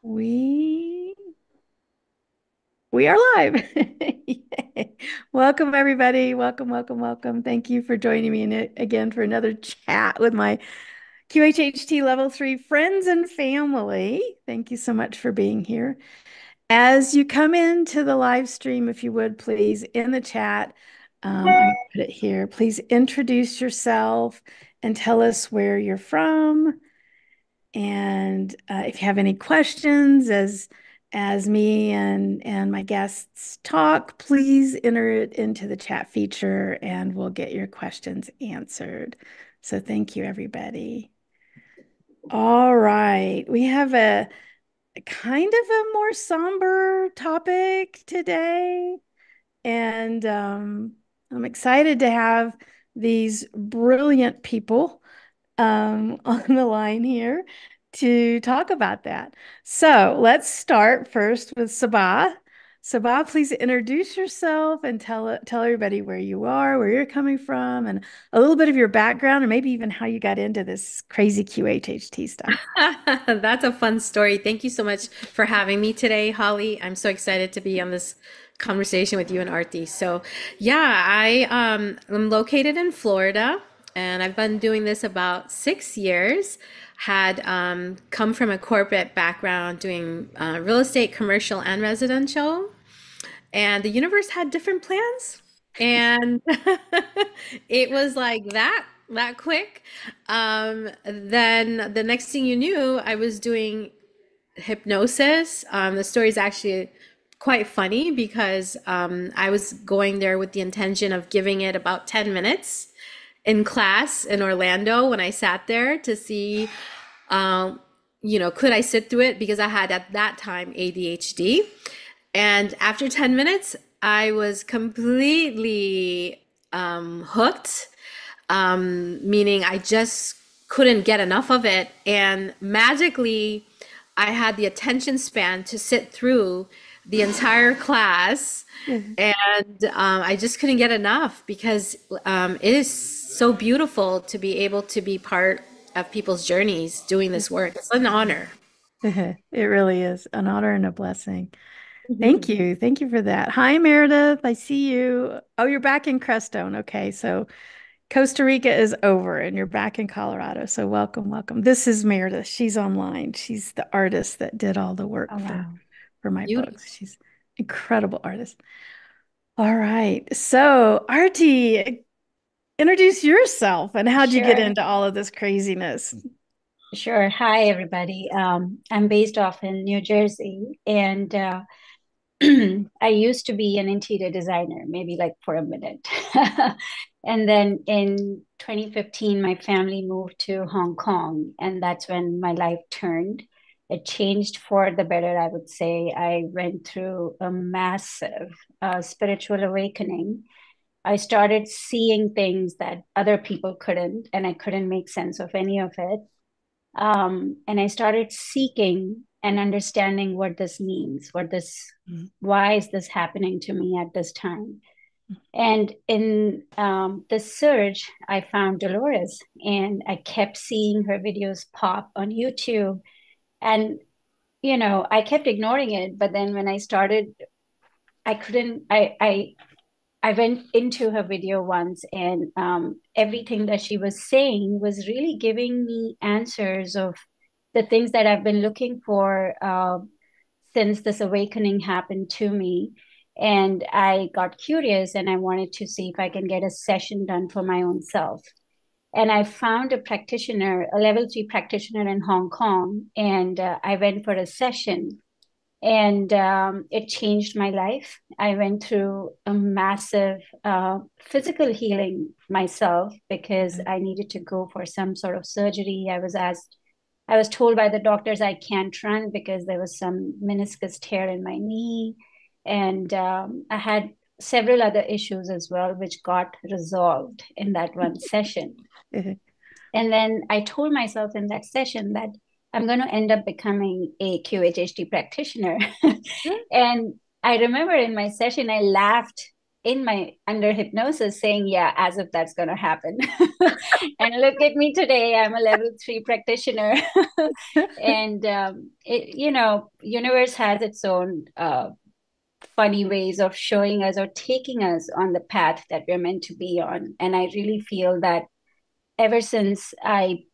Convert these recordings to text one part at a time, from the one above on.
We we are live. Yay. Welcome everybody. Welcome, welcome, welcome. Thank you for joining me again for another chat with my QHHT Level 3 friends and family. Thank you so much for being here. As you come into the live stream, if you would please, in the chat, I put it here. Please introduce yourself and tell us where you're from. And if you have any questions as me and my guests talk, please enter it into the chat feature and we'll get your questions answered. So thank you, everybody. All right, we have a kind of a more somber topic today, and I'm excited to have these brilliant people on the line here to talk about that. So let's start first with Sabah. Sabah, please introduce yourself and tell everybody where you are, where you're coming from, and a little bit of your background, and maybe even how you got into this crazy QHHT stuff. That's a fun story. Thank you so much for having me today, Holly. I'm so excited to be on this conversation with you and Aarti. So, yeah, am located in Florida, and I've been doing this about 6 years. Had come from a corporate background doing real estate, commercial, and residential, and the universe had different plans, and it was like that quick. Then the next thing you knew, I was doing hypnosis. The story is actually quite funny because I was going there with the intention of giving it about 10 minutes in class in Orlando when I sat there to see, um, could I sit through it, because I had at that time ADHD. And after 10 minutes, I was completely hooked, meaning I just couldn't get enough of it. And magically, I had the attention span to sit through the entire class. Mhm. And I just couldn't get enough because it is so beautiful to be able to be part of people's journeys doing this work. It's an honor. It really is an honor and a blessing. Thank you. Thank you for that. Hi, Meredith. I see you. Oh, you're back in Crestone. Okay, so Costa Rica is over and you're back in Colorado. So welcome, welcome. This is Meredith. She's online. She's the artist that did all the work Oh, wow. for my Beautiful. books. She's incredible artist. All right. So, Aarti, introduce yourself and how'd you get Sure, into all of this craziness? sure. Hi, everybody. I'm based off in New Jersey, and I used to be an interior designer, maybe like for a minute. And then in 2015, my family moved to Hong Kong, and that's when my life turned. It changed for the better, I would say. I went through a massive spiritual awakening. I started seeing things that other people couldn't, and I couldn't make sense of any of it. And I started seeking and understanding what this means, Mhm. why is this happening to me at this time? And in the search, I found Dolores, and I kept seeing her videos pop on YouTube. And, I kept ignoring it. But then when I started, I couldn't, I went into her video once, and everything that she was saying was really giving me answers of the things that I've been looking for since this awakening happened to me. And I got curious and I wanted to see if I can get a session done for my own self. And I found a practitioner, a level 3 practitioner in Hong Kong, and I went for a session, and it changed my life. I went through a massive physical healing myself because I needed to go for some sort of surgery. I was told by the doctors I can't run because there was some meniscus tear in my knee. And I had several other issues as well, which got resolved in that one session. And then I told myself in that session that I'm going to end up becoming a QHHT practitioner. And I remember in my session, I laughed in my under hypnosis saying, yeah, as if that's going to happen. And look at me today, I'm a level 3 practitioner. And universe has its own funny ways of showing us or taking us on the path that we're meant to be on. And I really feel that ever since I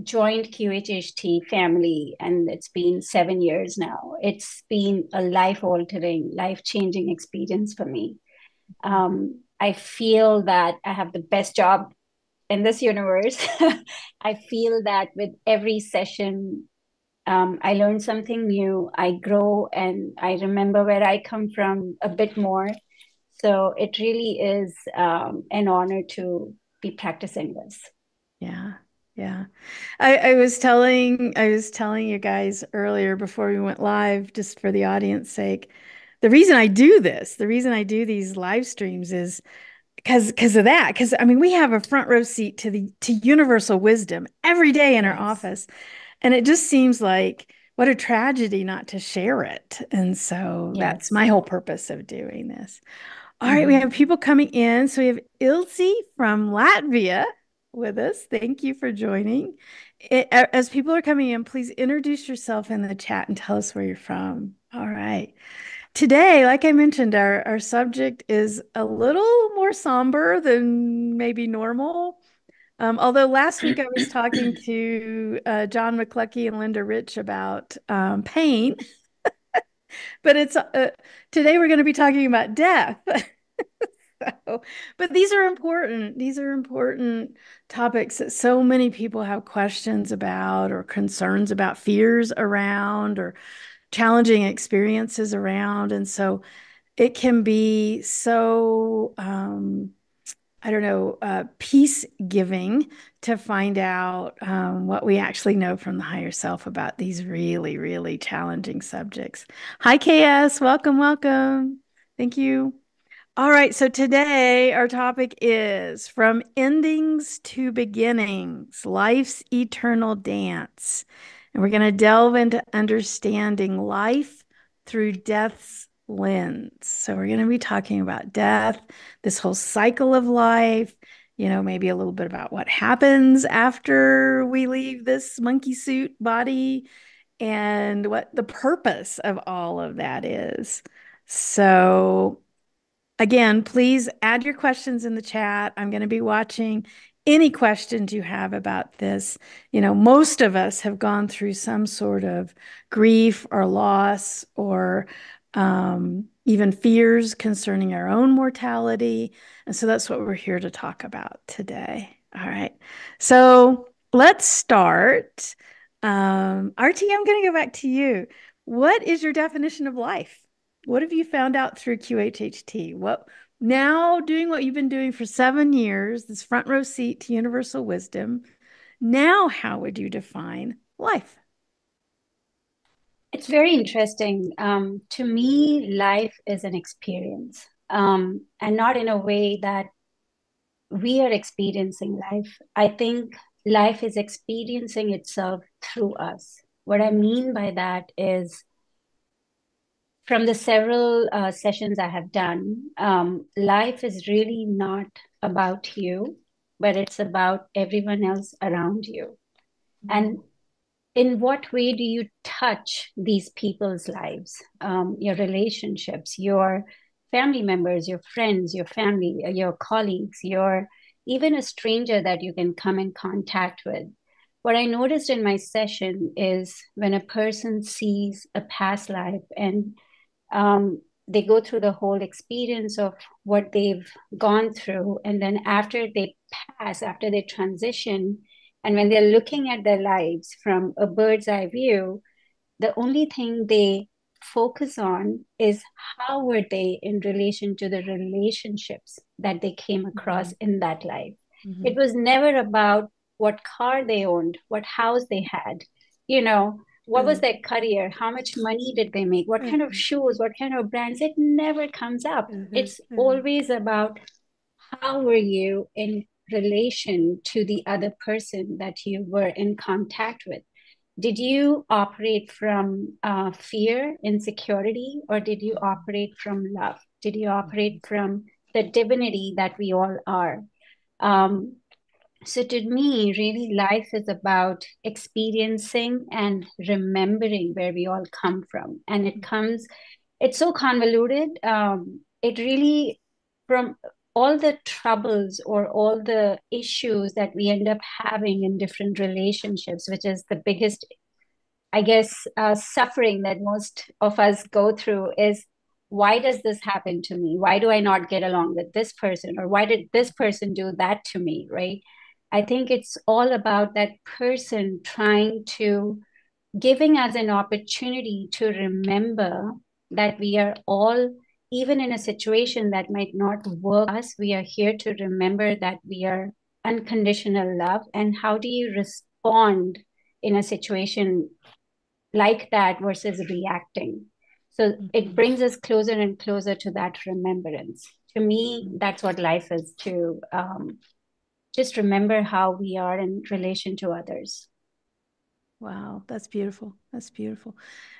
joined QHHT family, and it's been 7 years now, it's been a life-altering, life-changing experience for me. I feel that I have the best job in this universe. I feel that with every session, I learn something new, I grow, and I remember where I come from a bit more. So it really is an honor to be practicing this. Yeah. Yeah. I was telling you guys earlier before we went live, just for the audience sake, the reason I do this, the reason I do these live streams is because of that. Because I mean, we have a front row seat to universal wisdom every day in our Yes. office. And it just seems like what a tragedy not to share it. And so that's Yes. my whole purpose of doing this. All right, we Mm-hmm. have people coming in. So we have Ilse from Latvia with us. Thank you for joining. As people are coming in, please introduce yourself in the chat and tell us where you're from. All right. Today, like I mentioned, our subject is a little more somber than maybe normal. Although last week I was talking to John McCluckey and Linda Rich about pain, but it's today we're going to be talking about death. So, but these are important. These are important topics that so many people have questions about or concerns about, fears around, or challenging experiences around. And so it can be so I don't know, peace giving to find out what we actually know from the higher self about these really, really challenging subjects. Hi, KS. Welcome, welcome. Thank you. All right, so today our topic is From Endings to Beginnings, Life's Eternal Dance. And we're going to delve into understanding life through death's lens. So we're going to be talking about death, this whole cycle of life, maybe a little bit about what happens after we leave this monkey suit body and what the purpose of all of that is. So again, please add your questions in the chat. I'm going to be watching any questions you have about this. Most of us have gone through some sort of grief or loss or even fears concerning our own mortality. And so that's what we're here to talk about today. All right. So let's start. Aarti, I'm going to go back to you. What is your definition of life? What have you found out through QHHT? What now doing what you've been doing for 7 years, this front row seat to universal wisdom. Now, how would you define life? It's very interesting. To me, life is an experience, and not in a way that we are experiencing life. I think life is experiencing itself through us. What I mean by that is from the several sessions I have done, life is really not about you, but it's about everyone else around you. And in what way do you touch these people's lives, your relationships, your family members, your friends, your family, your colleagues, your even a stranger that you can come in contact with? What I noticed in my session is when a person sees a past life and they go through the whole experience of what they've gone through. And then after they pass, after they transition, and when they're looking at their lives from a bird's eye view, the only thing they focus on is how were they in relation to the relationships that they came across in that life. It was never about what car they owned, what house they had, what was their career, how much money did they make, what kind of shoes, what kind of brands. It never comes up. It's always about how were you in relation to the other person that you were in contact with. Did you operate from fear, insecurity, or did you operate from love? Did you operate from the divinity that we all are? Um, so to me, really, life is about experiencing and remembering where we all come from. And it's so convoluted. It really, from all the troubles or all the issues that we end up having in different relationships, which is the biggest, I guess, suffering that most of us go through, is why does this happen to me? Why do I not get along with this person? Or why did this person do that to me? Right? I think it's all about that person trying to giving us an opportunity to remember that we are all, even in a situation that might not work us, we are here to remember that we are unconditional love. And how do you respond in a situation like that versus reacting? So it Mhm. brings us closer and closer to that remembrance. To me, that's what life is, to just remember how we are in relation to others. Wow, that's beautiful. That's beautiful.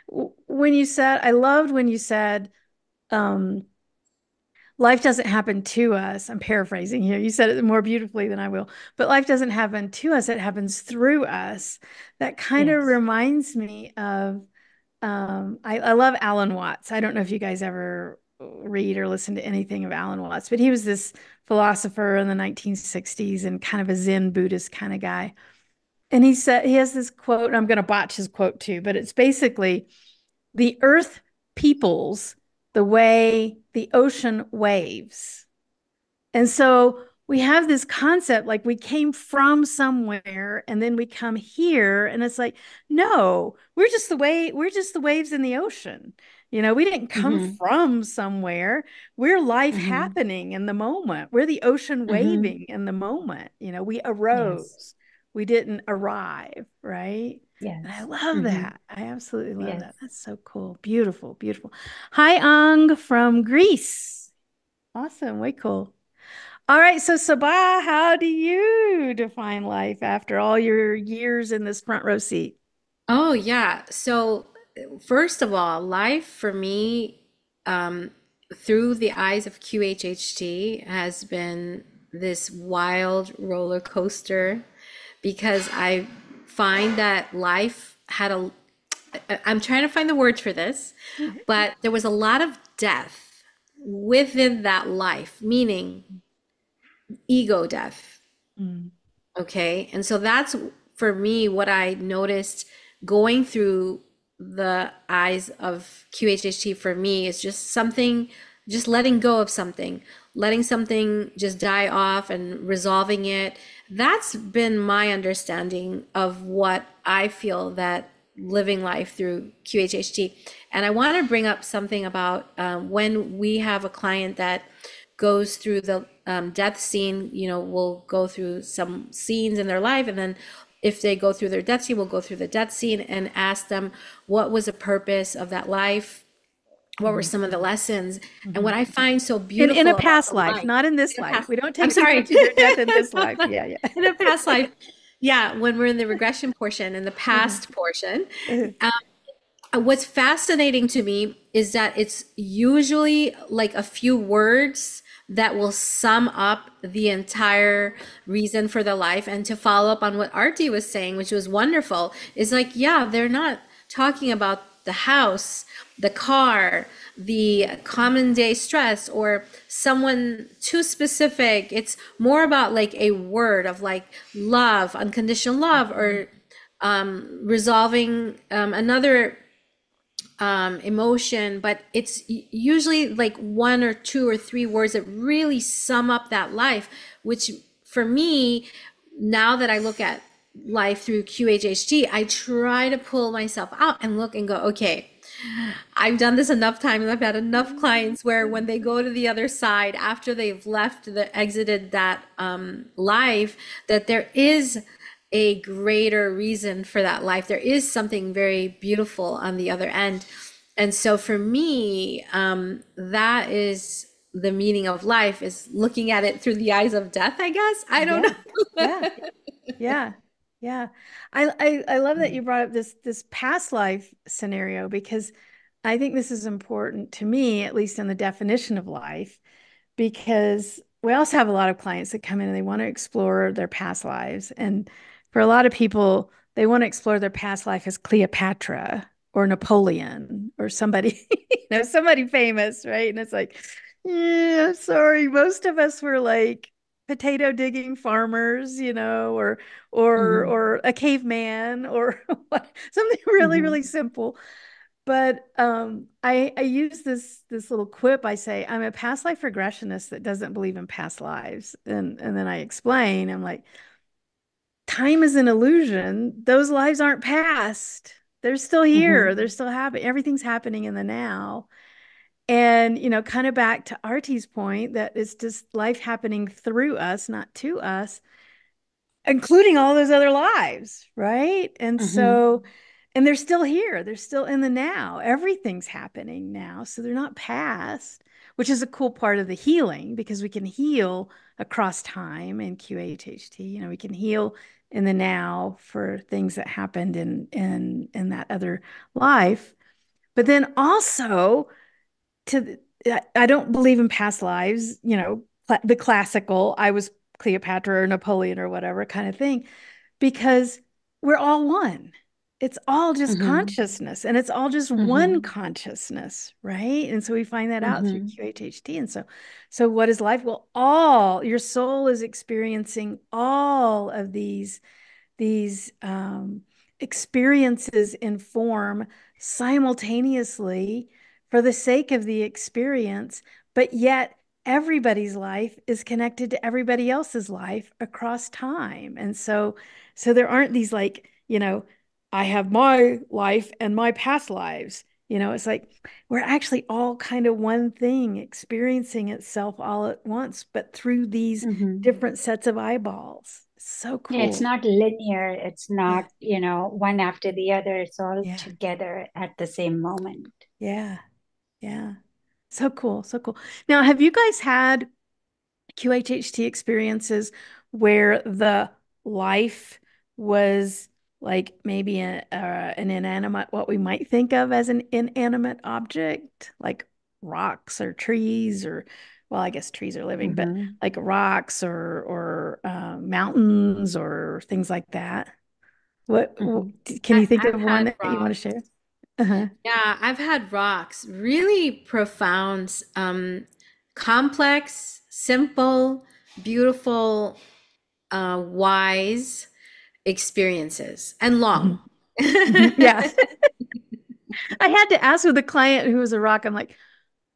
When you said, I loved when you said, um, life doesn't happen to us. I'm paraphrasing here. You said it more beautifully than I will, but life doesn't happen to us. It happens through us. That kind of Yes. reminds me of, I love Alan Watts. I don't know if you guys ever read or listen to anything of Alan Watts, but he was this philosopher in the 1960s and kind of a Zen Buddhist kind of guy. And he said, he has this quote, and I'm going to botch his quote too, but it's basically the earth peoples the way the ocean waves. And so we have this concept like we came from somewhere and then we come here. And it's like, no, we're just the waves in the ocean. You know, we didn't come Mm-hmm. from somewhere. We're life Mm-hmm. happening in the moment. We're the ocean Mm-hmm. waving in the moment. You know, we Yes. arose, we didn't arrive, right? And I Yes. love Mm-hmm. that. I absolutely love Yes. that. That's so cool. Beautiful, beautiful. Hi, Ang from Greece. Awesome. Way cool. All right, so Sabah, how do you define life after all your years in this front row seat? Oh, yeah. So, first of all, life for me, um, through the eyes of QHHT, has been this wild roller coaster because I find that life had a, I'm trying to find the words for this, but there was a lot of death within that life, meaning ego death. Mm, Okay. And so that's for me what I noticed going through the eyes of QHHT for me is just something, just letting go of something, letting something just die off and resolving it. That's been my understanding of what I feel that living life through QHHT. And I want to bring up something about when we have a client that goes through the death scene, you know, we'll go through some scenes in their life. And then if they go through their death scene, we'll go through the death scene and ask them what was the purpose of that life? What were mhm, some of the lessons? And what mhm. I find so In a beautiful about past the life, life not in this in a life. past, We don't I'm take people sorry, to their death in this life. Yeah, yeah. in a past life. Yeah, when we're in the regression portion, in the Mhm, past portion, mhm, what's fascinating to me is that it's usually like a few words that will sum up the entire reason for the life. And to follow up on what Aarti was saying, which was wonderful, is like, yeah, they're not talking about the house, the car, the common day stress, or someone too specific. It's more about like a word of like love, unconditional love, mhm, or resolving another emotion, but it's usually like one or two or three words that really sum up that life, which for me, now that I look at life through QHHT, I try to pull myself out and look and go, okay, I've done this enough times. I've had enough clients where when they go to the other side, after they've left, the exited that life, that there is a greater reason for that life. There is something very beautiful on the other end. And so for me, that is the meaning of life, is looking at it through the eyes of death, I guess. I don't yeah, know. yeah, yeah, yeah. I love that you brought up this past life scenario because I think this is important to me, at least in the definition of life, because we also have a lot of clients that come in and they want to explore their past lives. And for a lot of people, they want to explore their past life as Cleopatra or Napoleon or somebody, somebody famous, right? And it's like, yeah, sorry, most of us were like potato digging farmers, Hmm. or a caveman or something really, really Hmm. simple. But I use this little quip. I say I'm a past life regressionist that doesn't believe in past lives, and then I explain. I'm like, time is an illusion. Those lives aren't past. They're still here. Hmm. They're still happening. Everything's happening in the now. And kind of back to Aarti's point that it's just life happening through us, not to us, including all those other lives, right? And Hmm. so, and they're still here. They're still in the now. Everything's happening now. So they're not past, which is a cool part of the healing because we can heal across time in QHHT. We can heal in the now for things that happened in that other life. But then also to I don't believe in past lives, the classical I was Cleopatra or Napoleon or whatever kind of thing because we're all one. It's all just Hmm. consciousness and it's all just one Hmm. consciousness, right? And so we find that out through Hmm. QHHT. And so what is life? Well, all your soul is experiencing all of these experiences in form simultaneously for the sake of the experience, but yet everybody's life is connected to everybody else's life across time. And so there aren't these like, I have my life and my past lives. It's like we're actually all kind of one thing experiencing itself all at once, but through these Hmm. different sets of eyeballs. So Yeah, it's cool. not linear. It's Yeah. not, one after the other. It's all Yeah. together at the same moment. Yeah. Yeah. So cool. So cool. Now, have you guys had QHHT experiences where the life was like maybe an inanimate, what we might think of as an inanimate object, like rocks or trees, or, well, I guess trees are living, but Hmm. like rocks or mountains or things like that? What Hmm. can you think I've of one had that you want to rocks. share? Uh-huh. Yeah, I've had rocks, really profound, complex, simple, beautiful, wise experiences and long. Mhm. Mhm. Yeah. I had to ask with a client who was a rock. I'm like,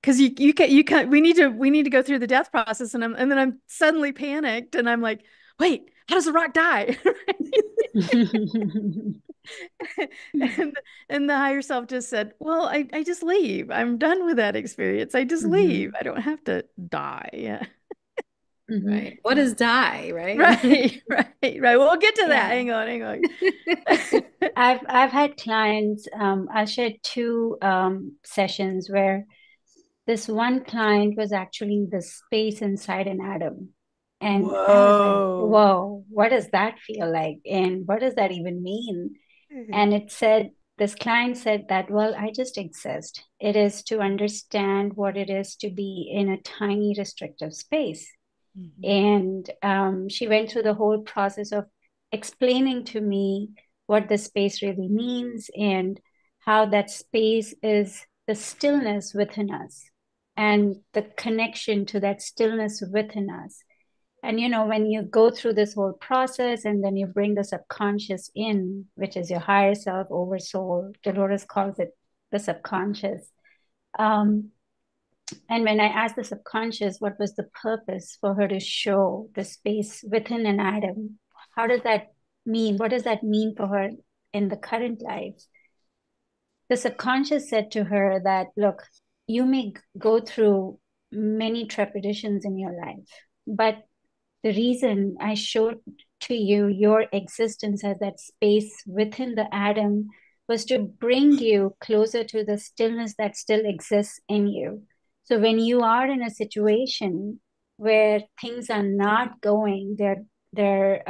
because you can we need to go through the death process, and then I'm suddenly panicked, and I'm like, wait, how does the rock die? and and the higher self just said, well, I just leave. I'm done with that experience. I just leave. Hmm. I don't have to die. Yeah. Hmm. Right. What is die, right? Right, right, right. We'll get to that. Yeah. Hang on. I've had clients, I'll share two sessions where this one client was actually the space inside an atom. And I was like, Whoa. whoa, what does that feel like? And what does that even mean? And it said, this client said that, well, I just exist. It is to understand what it is to be in a tiny restrictive space. Mhm. And she went through the whole process of explaining to me what the space really means and how that space is the stillness within us and the connection to that stillness within us. And when you go through this whole process and then you bring the subconscious in, which is your higher self, oversoul, Dolores calls it the subconscious. Um, and when I asked the subconscious what was the purpose for her to show the space within an atom, how does that mean? What does that mean for her in the current life? The subconscious said to her that, look, you may go through many trepidations in your life, but the reason I showed to you your existence as that space within the atom was to bring you closer to the stillness that still exists in you. So when you are in a situation where things are not going, they're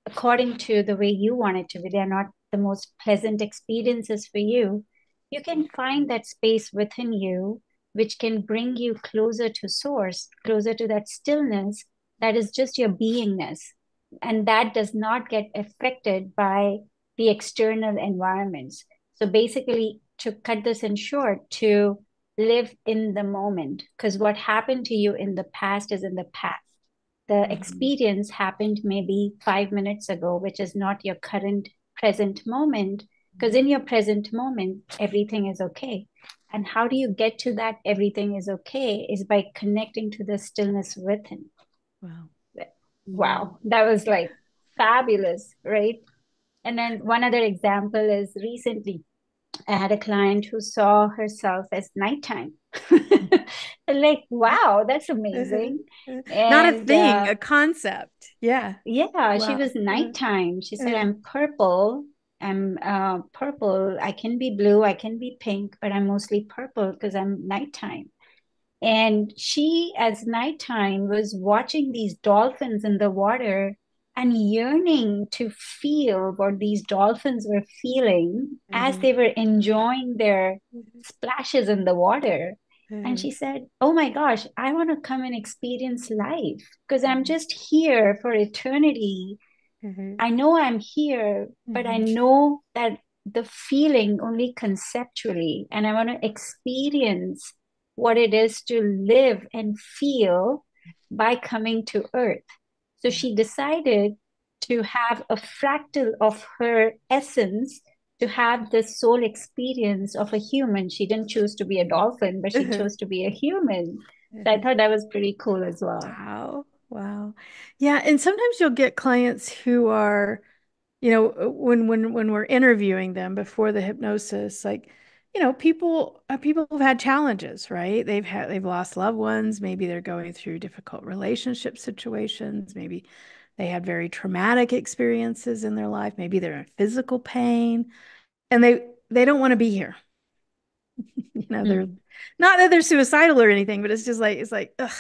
according to the way you want it to be, they're not the most pleasant experiences for you. you can find that space within you, which can bring you closer to source, closer to that stillness that is just your beingness. And that does not get affected by the external environments. So basically, to cut this in short, to live in the moment, because what happened to you in the past is in the past. The Mhm. experience happened maybe 5 minutes ago, which is not your current present moment, because in your present moment, everything is okay. And how do you get to that everything is okay is by connecting to the stillness within. Wow. Mm. Wow, that was like fabulous, right? And then one other example is recently I had a client who saw herself as nighttime. Like, wow, that's amazing. Not a And thing, a concept. Yeah. yeah, she Wow. was nighttime. She said, Uh, I'm purple. I'm purple. I can be blue, I can be pink, but I'm mostly purple because I'm nighttime. And she, as nighttime, was watching these dolphins in the water and yearning to feel what these dolphins were feeling as mhm, they were enjoying their mhm, splashes in the water. And mhm, she said, oh my gosh, I want to come and experience life because I'm mhm, just here for eternity. mhm, I know I'm here, but I mhm, know that the feeling only conceptually, and I want to experience what it is to live and feel by coming to Earth. So yeah. she decided to have a fractal of her essence, to have the soul experience of a human. She didn't choose to be a dolphin, but she chose to be a human. So I thought that was pretty cool as well. Wow. Wow. Yeah, and sometimes you'll get clients who are, when we're interviewing them before the hypnosis, like, people have had challenges, right? They've lost loved ones, maybe they're going through difficult relationship situations, maybe they had very traumatic experiences in their life, maybe they're in physical pain, and they don't want to be here. They're Mm. not that they're suicidal or anything, but it's like, ugh,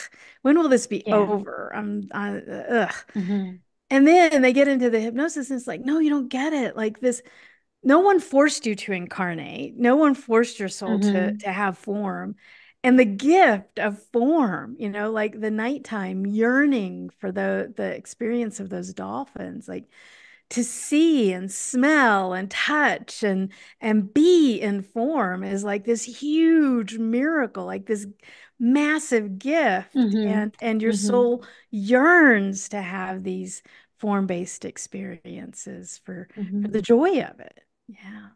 when will this be Yeah. over? Ugh. Hmm. And then they get into the hypnosis and it's like, no, you don't get it. Like this, no one forced you to incarnate. No one forced your soul to Hmm. have form. And the gift of form, like the nighttime yearning for the experience of those dolphins, like to see and smell and touch and be in form is like this huge miracle, like this massive gift. Hmm. And your Hmm. soul yearns to have these form-based experiences for the Hmm. joy of it. Yeah.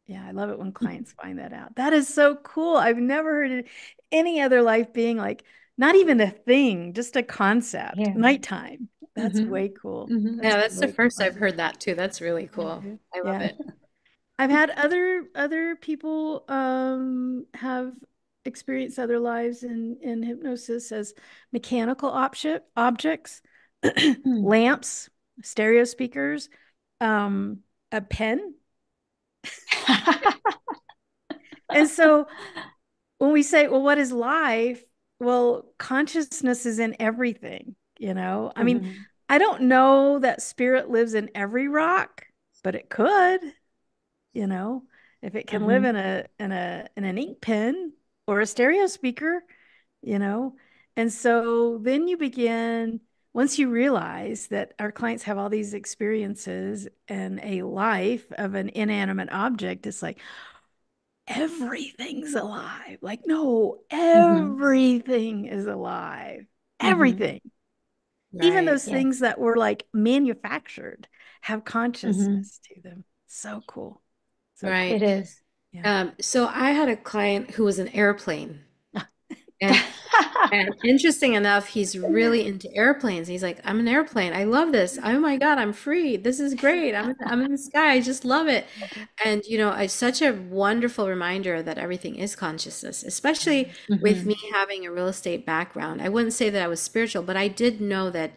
Yeah, I love it when clients find that out. That is so cool. I've never heard it any other life being like not even a thing, just a concept. Yeah. Nighttime. That's Hmm. way cool. Hmm. Yeah, That's that's the way first cool. I've heard that too. That's really cool. Mhm. I love Yeah. it. I've had other people have experienced other lives in hypnosis as mechanical objects, Mm. lamps, stereo speakers, a pen. And so when we say, well, what is life? Well, consciousness is in everything. I mean, Hmm. I don't know that spirit lives in every rock, but it could, you know, if it can live Hmm. in an ink pen or a stereo speaker, you know. And so then you begin, once you realize that our clients have all these experiences and a life of an inanimate object, it's like, everything's alive. Like, no, Hmm. everything is alive. Hmm. Everything. Even Right. those Yes. things that were like manufactured have Hmm. consciousness to them. So cool. So Right. It cool. is. Yeah. So I had a client who was an airplane. And And interesting enough, he's really into airplanes. He's like, I'm an airplane. I love this. Oh my God, I'm free. This is great. I'm in the sky. I just love it. And it's such a wonderful reminder that everything is consciousness, especially with Hmm. me having a real estate background. I wouldn't say that I was spiritual, but I did know that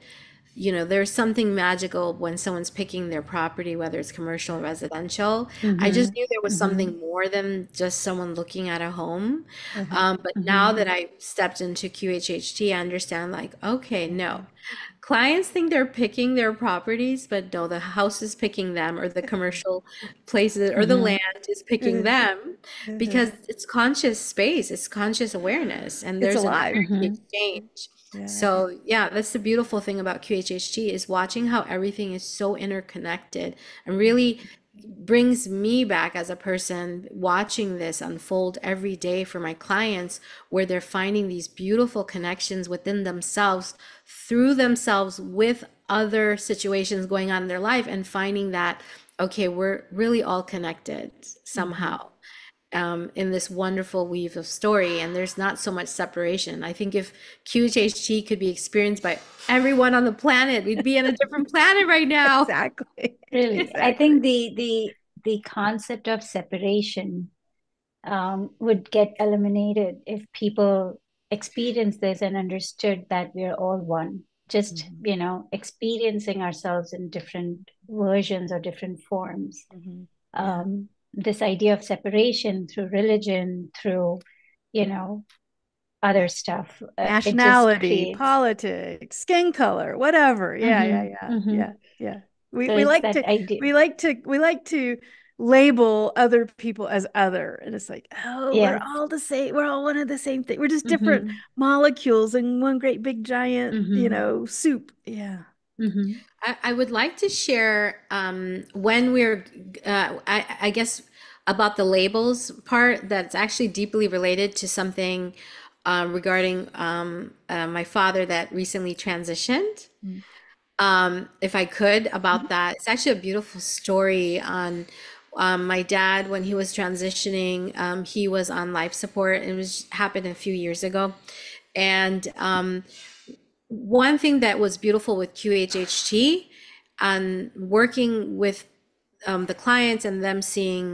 there's something magical when someone's picking their property, whether it's commercial or residential. I just Hmm. knew there was Hmm. something more than just someone looking at a home. Uh-huh. But now Hmm. that I stepped into QHHT, I understand like, okay, no. clients think they're picking their properties, but no, the house is picking them, or the commercial places, or the Mm-hmm. land is picking them, because it's conscious space, it's conscious awareness, and It's there's an alive. energy Mm-hmm. exchange. Yeah. So yeah, that's the beautiful thing about QHHT, is watching how everything is so interconnected, and really brings me back as a person watching this unfold every day for my clients, where they're finding these beautiful connections within themselves, through themselves, with other situations going on in their life, and finding that, okay, we're really all connected Mm-hmm. somehow, in this wonderful weave of story, and there's not so much separation. I think if QHHT could be experienced by everyone on the planet, we'd be on a different planet right now. Exactly. Really, I think Exactly. the concept of separation would get eliminated if people experience this and understood that we're all one. Just, Mm-hmm. experiencing ourselves in different versions or different forms. Mm-hmm. Yeah. This idea of separation through religion, through, you know, Yeah. other stuff, it just Nationality, creates. politics, skin color, whatever. Yeah, yeah, Hmm. yeah, Hmm. yeah, yeah. We So we it's like that to idea. we like to label other people as other, and it's like, oh, we're Yes. all the same. We're all one of the same thing. We're just different Hmm. molecules in one great big giant, Hmm. soup. Yeah. Hmm. I would like to share, when we're, I guess, about the labels part, that's actually deeply related to something, regarding, my father that recently transitioned. Mm-hmm. If I could, about that. It's actually a beautiful story on, my dad when he was transitioning. He was on life support. It was happened a few years ago, and one thing that was beautiful with QHHT, and working with, the clients, and them seeing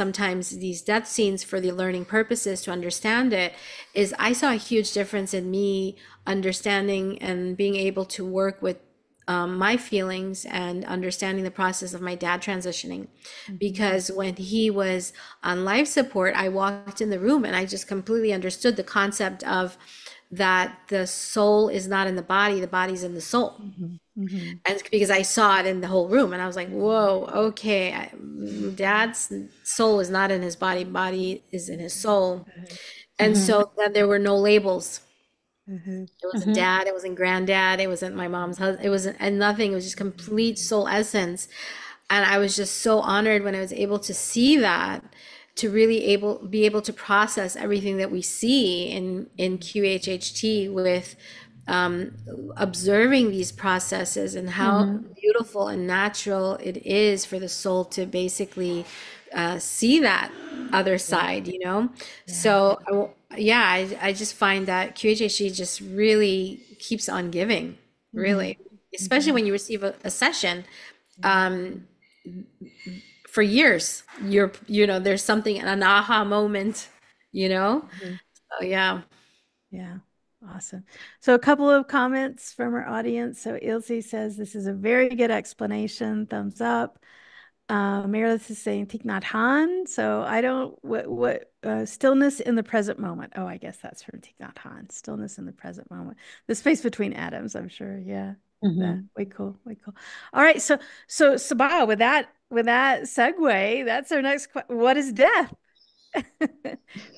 sometimes these death scenes for the learning purposes to understand it, is I saw a huge difference in me understanding and being able to work with, my feelings, and understanding the process of my dad transitioning. Mm-hmm. Because when he was on life support, I walked in the room and I just completely understood the concept of that the soul is not in the body's in the soul. Mm-hmm. Mm-hmm. And because I saw it in the whole room, and I was like, whoa, okay, dad's soul is not in his body, body is in his soul. And Hmm. so then there were no labels. Mm-hmm. It wasn't Hmm. dad, it wasn't granddad, it wasn't my mom's husband, it wasn't, and nothing. It was just complete soul essence. And I was just so honored when I was able to see that, to really be able to process everything that we see in QHHT, with, observing these processes, and how Hmm. beautiful and natural it is for the soul to basically, see that other Yeah. side, you know? Yeah. So, yeah, I just find that QHHT just really keeps on giving, Mm-hmm. really, especially Mm-hmm. when you receive a session, Yeah. um, for years. There's something, an aha moment, you know? Mm-hmm. So, yeah. Yeah, awesome. So a couple of comments from our audience. So Ilse says this is a very good explanation. Thumbs up. Meredith is saying Thich Nhat Hanh. So I don't what stillness in the present moment. Oh, I guess that's from Thich Nhat Hanh. Stillness in the present moment. The space between atoms. I'm sure. Yeah, that Hmm. way cool, way cool. All right. So Sabah, with that segue, that's our next. What is death?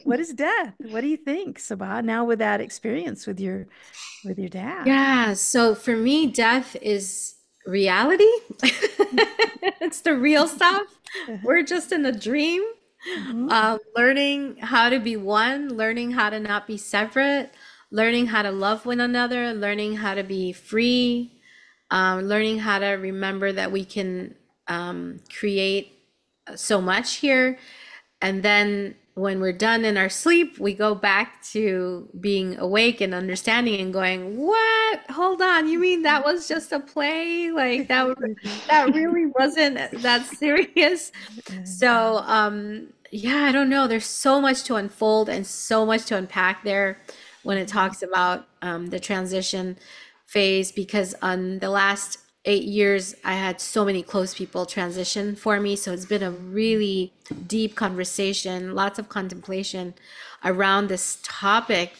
What is death? What do you think, Sabah? Now with that experience with your dad. Yeah, so for me, death is reality. It's the real stuff. Uh-huh. We're just in a dream, Mhm. learning how to be one, learning how to not be separate, learning how to love one another, learning how to be free, learning how to remember that we can, create so much here. And then when we're done in our sleep, we go back to being awake and understanding and going, what? Hold on, you mean that was just a play? Like that really wasn't that serious. So, yeah, I don't know. There's so much to unfold and so much to unpack there when it talks about, the transition phase, because on the last 8 years, I had so many close people transition for me. So it's been a really deep conversation, lots of contemplation around this topic.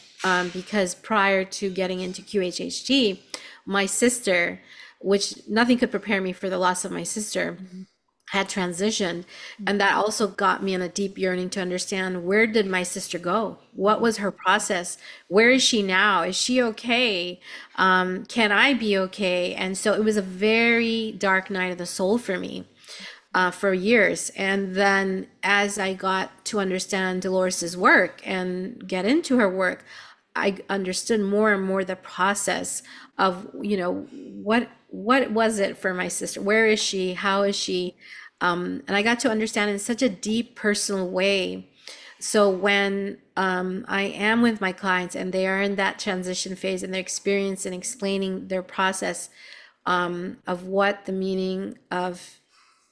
Because prior to getting into QHHT, my sister, which nothing could prepare me for the loss of my sister, Mhm. had transitioned. And Mhm. that also got me in a deep yearning to understand, where did my sister go? What was her process? Where is she now? Is she okay? Can I be okay? And so it was a very dark night of the soul for me, for years. And then as I got to understand Dolores's work and get into her work, I understood more and more the process of, what was it for my sister? Where is she? How is she? And I got to understand in such a deep personal way. So when I am with my clients and they are in that transition phase and they're experiencing and explaining their process, of what the meaning of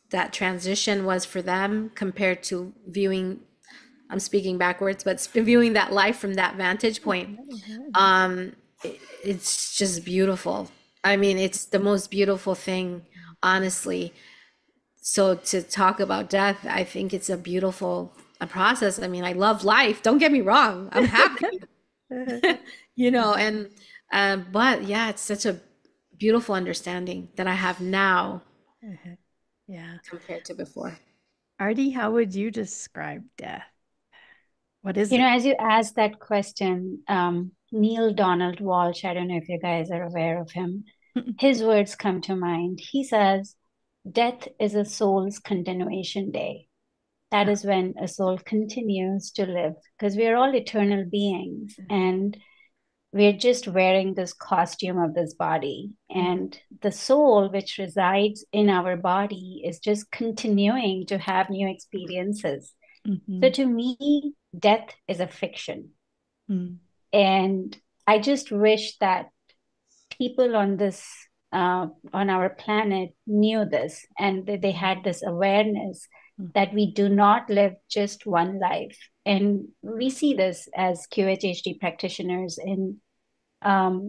that transition was for them compared to viewing, I'm speaking backwards, but viewing that life from that vantage point, Mhm. it's just beautiful. I mean, it's the most beautiful thing, honestly. So to talk about death, I think it's a beautiful a process. I mean, I love life. Don't get me wrong. I'm happy, and but yeah, it's such a beautiful understanding that I have now Yeah. compared to before. Aarti, how would you describe death? What is As you asked that question, Neil Donald Walsh, I don't know if you guys are aware of him, it? his words come to mind. He says, death is a soul's continuation day. That is when a soul continues to live, because we are all eternal beings and we're just wearing this costume of this body. And the soul, which resides in our body, is just continuing to have new experiences. So Mhm. to me, death is a fiction. Mhm. And I just wish that people on this on our planet knew this and that they had this awareness that we do not live just one life. And we see this as QHHT practitioners in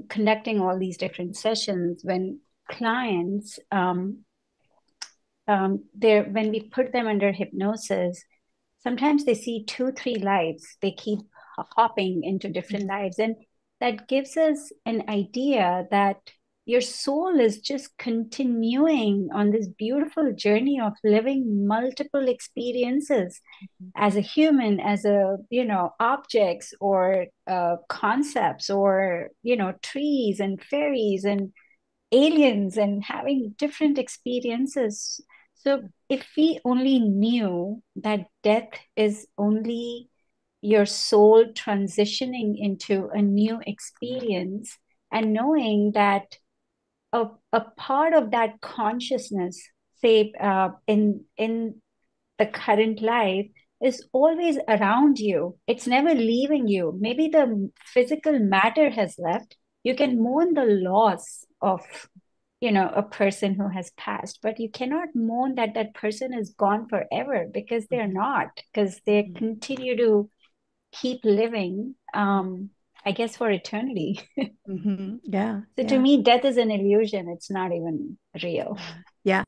conducting all these different sessions when clients there when we put them under hypnosis, sometimes they see two, three lives. They keep hopping into different lives. And that gives us an idea that your soul is just continuing on this beautiful journey of living multiple experiences as a human, as objects or concepts or, trees and fairies and aliens and having different experiences. So if we only knew that death is only your soul transitioning into a new experience and knowing that a part of that consciousness, say in the current life, is always around you. It's never leaving you. Maybe the physical matter has left. You can mourn the loss of, a person who has passed, but you cannot mourn that that person is gone forever because they're not, because they Mhm. continue to keep living, I guess, for eternity. Mhm. Yeah, So to yeah, me, death is an illusion. It's not even real. yeah,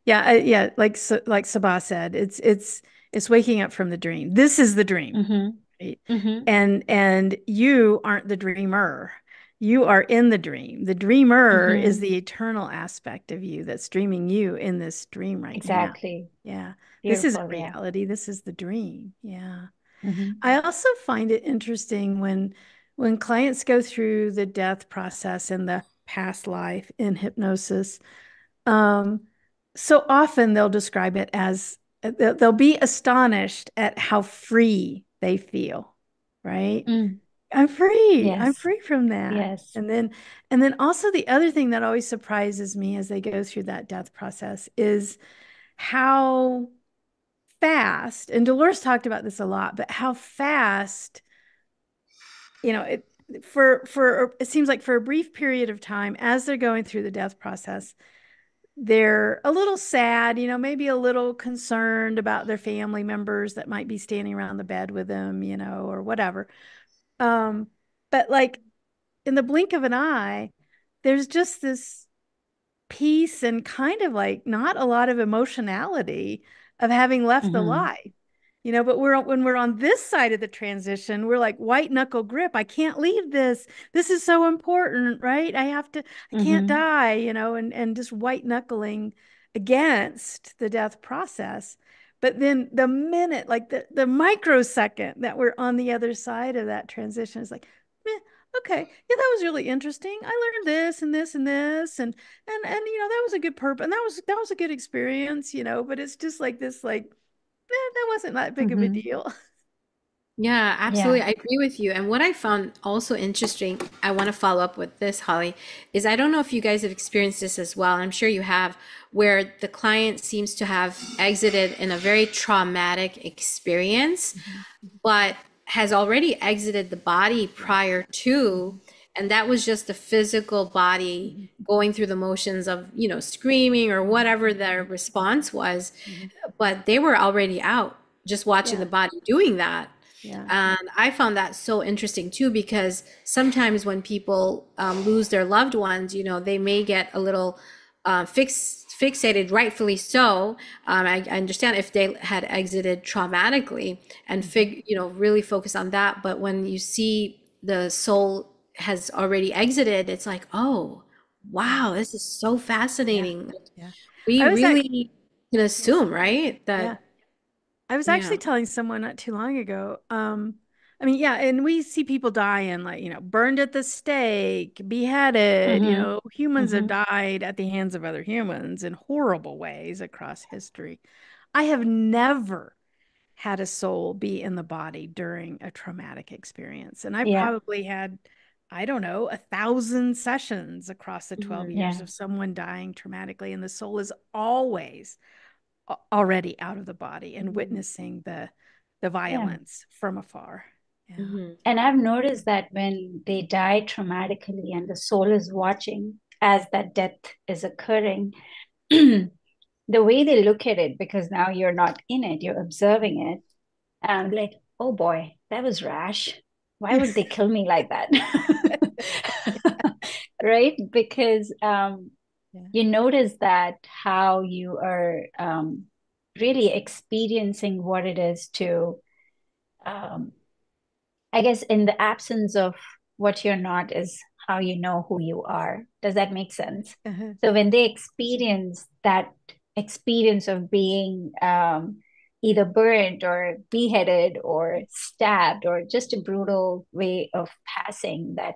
yeah, yeah, yeah. Like Sabah said, it's waking up from the dream. This is the dream, Mm-hmm. right? Mm-hmm. And you aren't the dreamer. You are in the dream. The dreamer is Mm-hmm. the eternal aspect of you that's dreaming you in this dream right now. Exactly. Yeah, this isn't Beautiful. Yeah. reality. This is the dream. Yeah. Mm-hmm. I also find it interesting when clients go through the death process in the past life in hypnosis. Um, so often they'll describe it as they'll be astonished at how free they feel, right? Mm. I'm free. I'm Yes. free from that. Yes. And then also the other thing that always surprises me as they go through that death process is how fast, and Dolores talked about this a lot, but how fast, it for it seems like for a brief period of time as they're going through the death process, they're a little sad, maybe a little concerned about their family members that might be standing around the bed with them, or whatever. Um, but like in the blink of an eye, there's just this peace and kind of like not a lot of emotionality of having left the Mm-hmm. life. but when we're on this side of the transition, we're like white knuckle grip. I can't leave this. This is so important, right? I can't Mm-hmm. die, and just white knuckling against the death process. But then the minute, like the microsecond that we're on the other side of that transition is like, eh, okay, yeah, that was really interesting. I learned this and this and this, and that was a good purpose, and that was a good experience, but it's just like this, like, that wasn't that big of a Mm-hmm. deal. Yeah, absolutely. Yeah. I agree with you. And what I found also interesting, I want to follow up with this, Holly, is I don't know if you guys have experienced this as well. I'm sure you have, where the client seems to have exited in a very traumatic experience, Mhm. but has already exited the body prior to, Mhm. and that was just the physical body Mhm. going through the motions of, screaming or whatever their response was, Mhm. but they were already out just watching the Yeah, body doing that. yeah. And I found that so interesting too, because sometimes when people lose their loved ones, they may get a little fixated, rightfully so. I understand if they had exited traumatically and Mhm. really focus on that. But when you see the soul has already exited, it's like, oh, Yeah, wow, this is so yeah, fascinating. yeah. We I was like, really can yeah, assume, right? yeah. That, I was yeah. actually telling someone not too long ago. I mean, yeah, and we see people dying, like, burned at the stake, beheaded, Mm-hmm. humans have Mm-hmm. died at the hands of other humans in horrible ways across history. I have never had a soul be in the body during a traumatic experience. And I Yeah. probably had, I don't know, 1,000 sessions across the 12 Mhm. years Yeah. of someone dying traumatically. And the soul is always already out of the body and witnessing the Yeah. violence from afar. Yeah. Mhm. And I've noticed that when they die traumatically and the soul is watching as that death is occurring, the way they look at it, because now you're not in it, you're observing it, and I'm like, oh boy, that was rash. Why would they kill me like that? Right? Because Yeah. you notice that how you are really experiencing what it is to um, I guess in the absence of what you're not is how you know who you are. Does that make sense? Uh-huh. So when they experience that experience of being either burnt or beheaded or stabbed or just a brutal way of passing, that,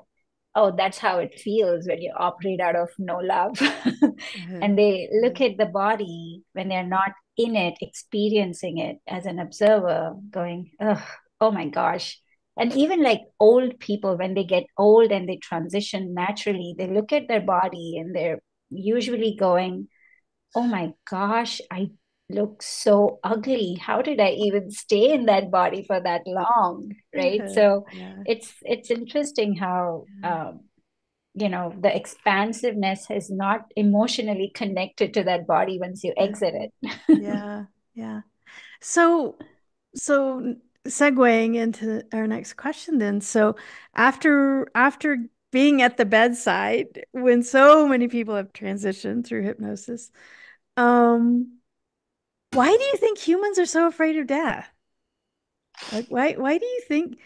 oh, that's how it feels when you operate out of no love. Uh-huh. And they Uh-huh. look at the body when they're not in it, experiencing it as an observer, going, oh my gosh. And even like old people, when they get old and they transition naturally, they look at their body and they're usually going, oh my gosh, I look so ugly. How did I even stay in that body for that long? Right. Uh-huh. So Yeah. it's interesting how Yeah. the expansiveness is not emotionally connected to that body once you Uh-huh. exit it. Yeah. Yeah. So, so segueing into our next question then. So after being at the bedside when so many people have transitioned through hypnosis, um, why do you think humans are so afraid of death? Like why do you think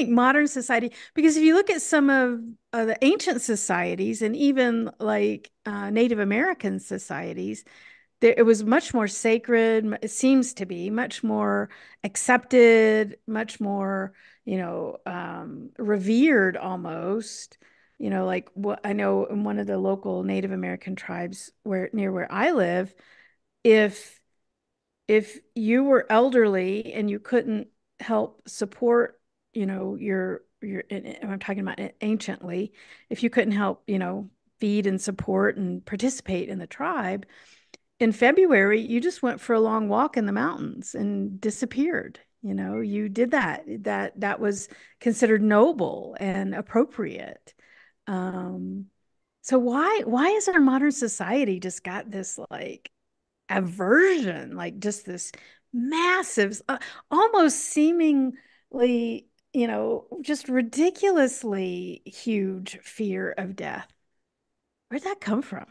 modern society, because if you look at some of the ancient societies and even like Native American societies, it was much more sacred. It seems to be much more accepted, much more, revered almost. Like what I know in one of the local Native American tribes near where I live, if you were elderly and you couldn't help support, and I'm talking about anciently, if you couldn't help, feed and support and participate in the tribe, in February, you just went for a long walk in the mountains and disappeared. You did that. That was considered noble and appropriate. Um, so why is our modern society just got this like aversion, like just this massive, almost seemingly, just ridiculously huge fear of death? Where'd that come from?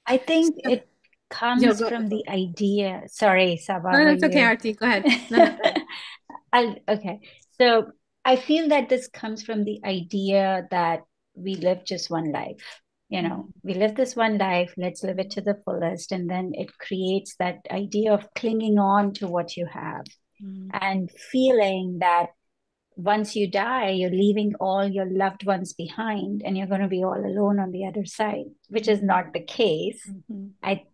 I think it. Yo, comes go. from the idea. Sorry, Sabah, No, were that's okay, you? Aarti. Go ahead. No, no, go ahead. Okay. So I feel that this comes from the idea that we live just one life. We live this one life, let's live it to the fullest. And then it creates that idea of clinging on to what you have Mm-hmm. and feeling that once you die, you're leaving all your loved ones behind and you're going to be all alone on the other side, which is not the case. Mm-hmm. I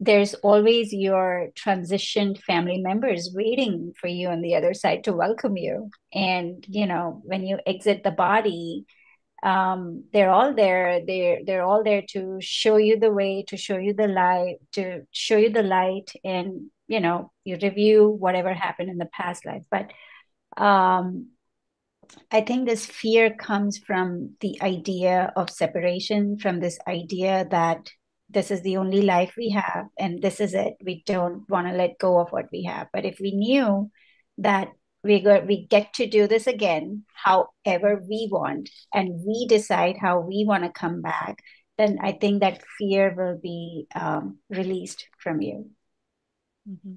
There's always your transitioned family members waiting for you on the other side to welcome you. And when you exit the body, they're all there. They're all there to show you the way, to show you the light, and you review whatever happened in the past life. But um, I think this fear comes from the idea of separation, from this idea that this is the only life we have and this is it. We don't want to let go of what we have. But if we knew that we get to do this again, however we want, and we decide how we want to come back, then I think that fear will be released from you. Mm-hmm.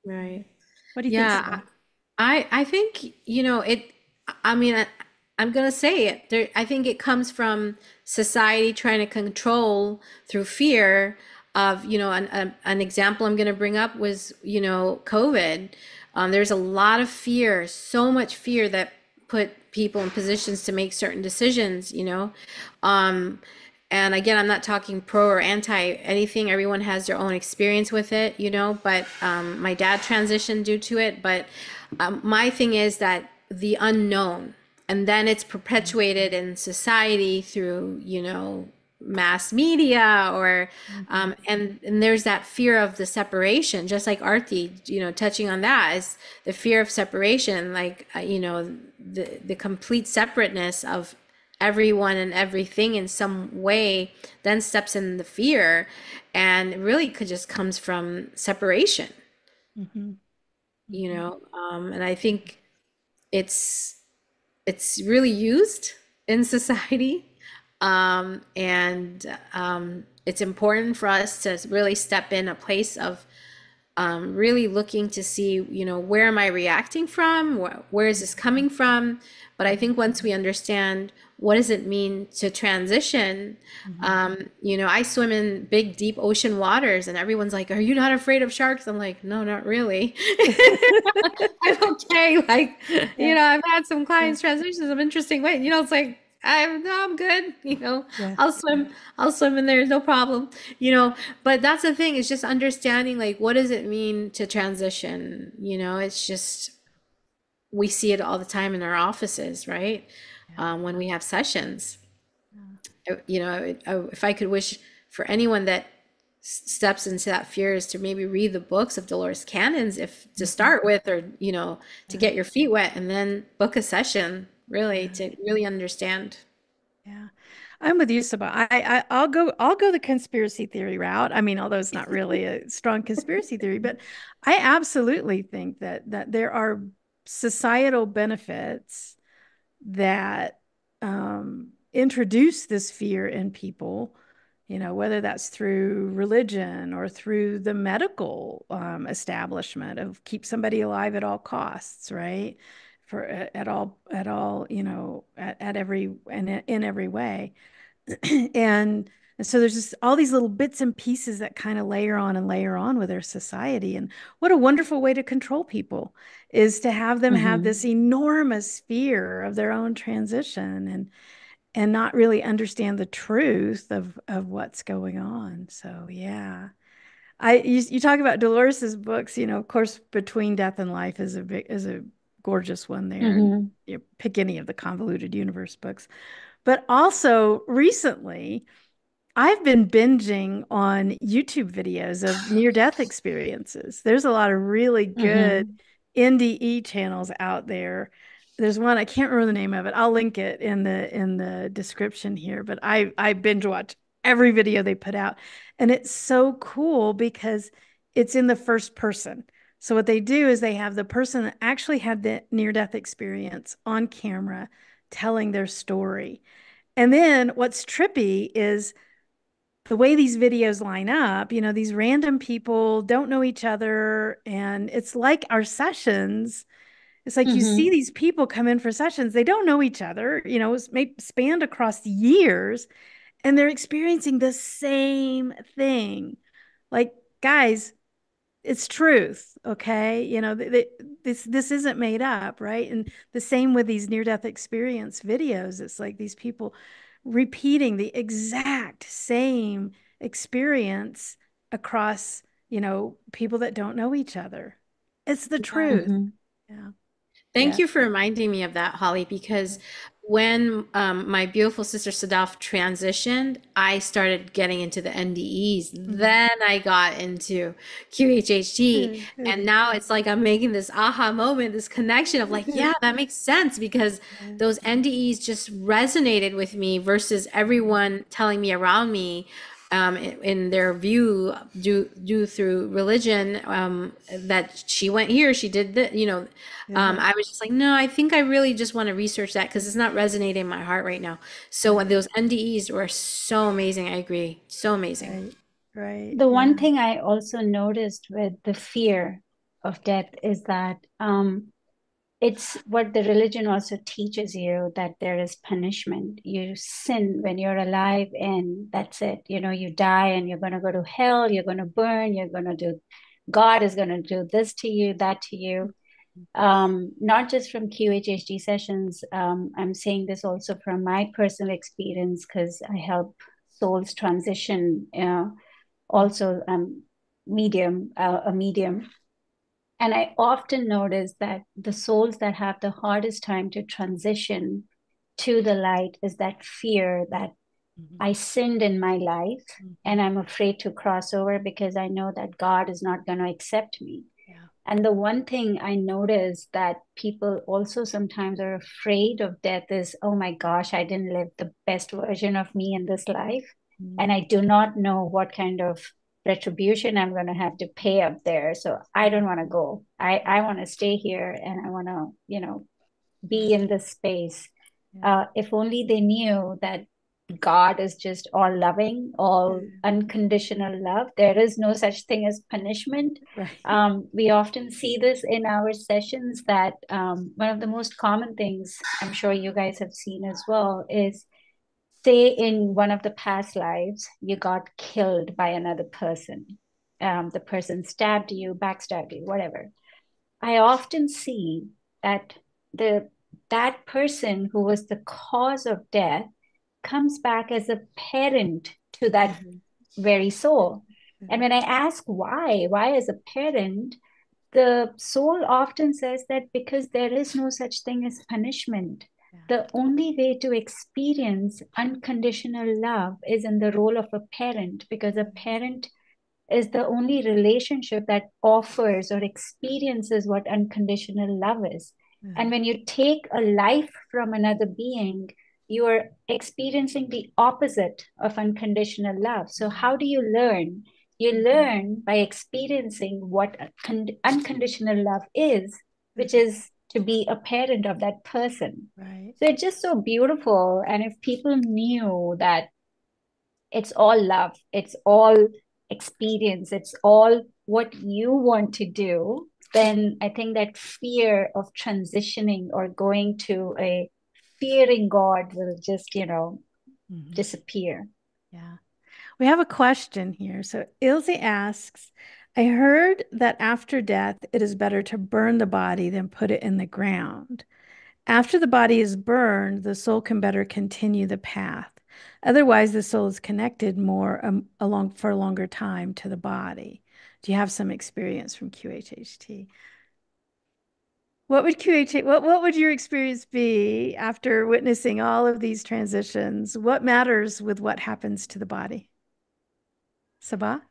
Right. What do you think, Yeah, Sabah? I think, I mean, I'm gonna say it. I think it comes from society trying to control through fear of, an example I'm gonna bring up was, COVID. There's a lot of fear, so much fear that put people in positions to make certain decisions, Um, and again, I'm not talking pro or anti anything. Everyone has their own experience with it, but my dad transitioned due to it. But my thing is that the unknown, and then it's perpetuated in society through, mass media or Mm-hmm. and there's that fear of the separation, just like Aarti, touching on that is the fear of separation, like the complete separateness of everyone and everything in some way, then steps in the fear, and it really could just comes from separation, Mm-hmm. Mm-hmm. and I think it's it's really used in society, and it's important for us to really step in a place of really looking to see, where am I reacting from? Where is this coming from? But I think once we understand what does it mean to transition, Mm-hmm. I swim in big, deep ocean waters, and everyone's like, "Are you not afraid of sharks?" I'm like, "No, not really." I'm okay. Like, Yeah. I've had some Yeah. clients transition some interesting way. It's like I'm good. Yeah. I'll swim in there, no problem. But that's the thing, is just understanding, like, what does it mean to transition? It's just, we see it all the time in our offices, right? Yeah. When we have sessions. Yeah. If I could wish for anyone that steps into that fear, is to maybe read the books of Dolores Cannon's, if to Mm-hmm. start with, or to Yeah. get your feet wet, and then book a session, really, Yeah. to really understand. Yeah. I'm with you, Sabah. I'll go the conspiracy theory route. I mean, although it's not really a strong conspiracy theory, but I absolutely think that there are societal benefits that introduce this fear in people, whether that's through religion or through the medical establishment of keep somebody alive at all costs, right? For at all, at every and in every way. and and so there's just all these little bits and pieces that kind of layer on with our society. And what a wonderful way to control people is to have them have Mm-hmm. this enormous fear of their own transition and not really understand the truth of what's going on. So yeah. You talk about Dolores's books, of course, Between Death and Life is a gorgeous one there. And Mm-hmm. you pick any of the Convoluted Universe books. But also recently, I've been binging on YouTube videos of near-death experiences. There's a lot of really good Mm-hmm. NDE channels out there. There's one, I can't remember the name of it. I'll link it in the description here, but I binge watch every video they put out. And it's so cool because it's in the first person. So what they do is they have the person that actually had the near-death experience on camera telling their story. And then what's trippy is the way these videos line up, these random people don't know each other. And it's like our sessions. It's like you see Mm-hmm. these people come in for sessions. They don't know each other, it's spanned across years, and they're experiencing the same thing. Like, guys, it's truth, okay? This isn't made up, right? And the same with these near-death experience videos. It's like these people repeating the exact same experience across, people that don't know each other. It's the Yeah. truth. Mm-hmm. Yeah. Thank Yeah. you for reminding me of that, Holly, because when my beautiful sister Sadaf transitioned, I started getting into the NDEs. Mhm. Then I got into QHHT. And now it's like I'm making this aha moment, this connection of like, yeah, that makes sense because those NDEs just resonated with me versus everyone telling me around me in their view due through religion that she went here, she did that, Yeah. I was just like, no, I think I really just want to research that because it's not resonating in my heart right now. So when those NDEs were so amazing, I agree, so amazing. Right. Right. The one Yeah. thing I also noticed with the fear of death is that it's what the religion also teaches you, that there is punishment. You sin when you're alive, and that's it. You die and you're going to go to hell, you're going to burn, you're going to do, God is going to do this to you, that to you. Not just from QHHT sessions. I'm saying this also from my personal experience because I help souls transition. Also, a medium. And I often notice that the souls that have the hardest time to transition to the light is that fear that Mhm. I sinned in my life Mhm. and I'm afraid to cross over because I know that God is not going to accept me. Yeah. And the one thing I notice that people also sometimes are afraid of death is, oh my gosh, I didn't live the best version of me in this life. And Mhm. I do not know what kind of retribution I'm going to have to pay up there. So I don't want to go. I want to stay here and I want to, Yeah. be in this space. Yeah. If only they knew that God is just all loving, all Yeah. unconditional love. There is no such thing as punishment. Right. We often see this in our sessions that one of the most common things I'm sure you guys have seen as well is, say in one of the past lives, you got killed by another person. The person stabbed you, backstabbed you, whatever. I often see that the that person who was the cause of death comes back as a parent to that Mhm. very soul. And Mhm. when I ask why as a parent, the soul often says that because there is no such thing as punishment. Yeah. The only way to experience unconditional love is in the role of a parent, because a parent is the only relationship that offers or experiences what unconditional love is. And Mhm. when you take a life from another being, you are experiencing the opposite of unconditional love. So, how do you learn? You Mhm. learn by experiencing what unconditional love is, which Mhm. is to be a parent of that person. Right. So, it's just so beautiful. And if people knew that it's all love, it's all experience, it's all what you want to do, then I think that fear of transitioning or going to a fearing God will just, Mhm. disappear. Yeah. We have a question here. So Ilse asks, I heard that after death, it is better to burn the body than put it in the ground. After the body is burned, the soul can better continue the path. Otherwise, the soul is connected more along for a longer time to the body. Do you have some experience from QHHT? What would your experience be after witnessing all of these transitions? What matters with what happens to the body? Sabah?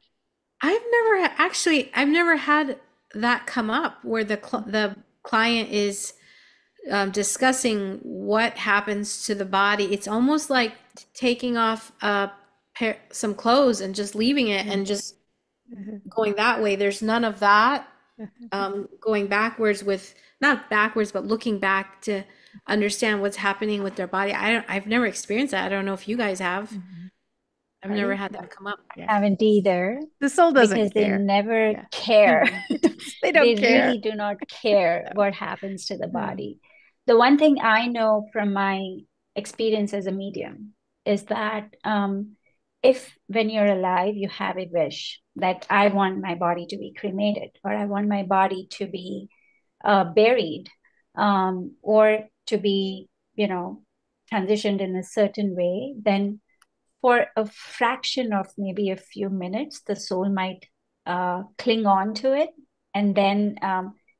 I've never had that come up where the client is discussing what happens to the body. It's almost like taking off some clothes and just leaving it and just going that way. There's none of that. Going backwards with not backwards, but looking back to understand what's happening with their body. I've never experienced that. I don't know if you guys have. I've never Artie? had Yeah. that come up. Yeah. Haven't either, The soul because doesn't they care. never Yeah. care. They They don't care. really do not care No. what happens to the No. body. The one thing I know from my experience as a medium is that if when you're alive, you have a wish that I want my body to be cremated, or I want my body to be buried, or to be, transitioned in a certain way, then for a fraction of maybe a few minutes, the soul might cling on to it. And then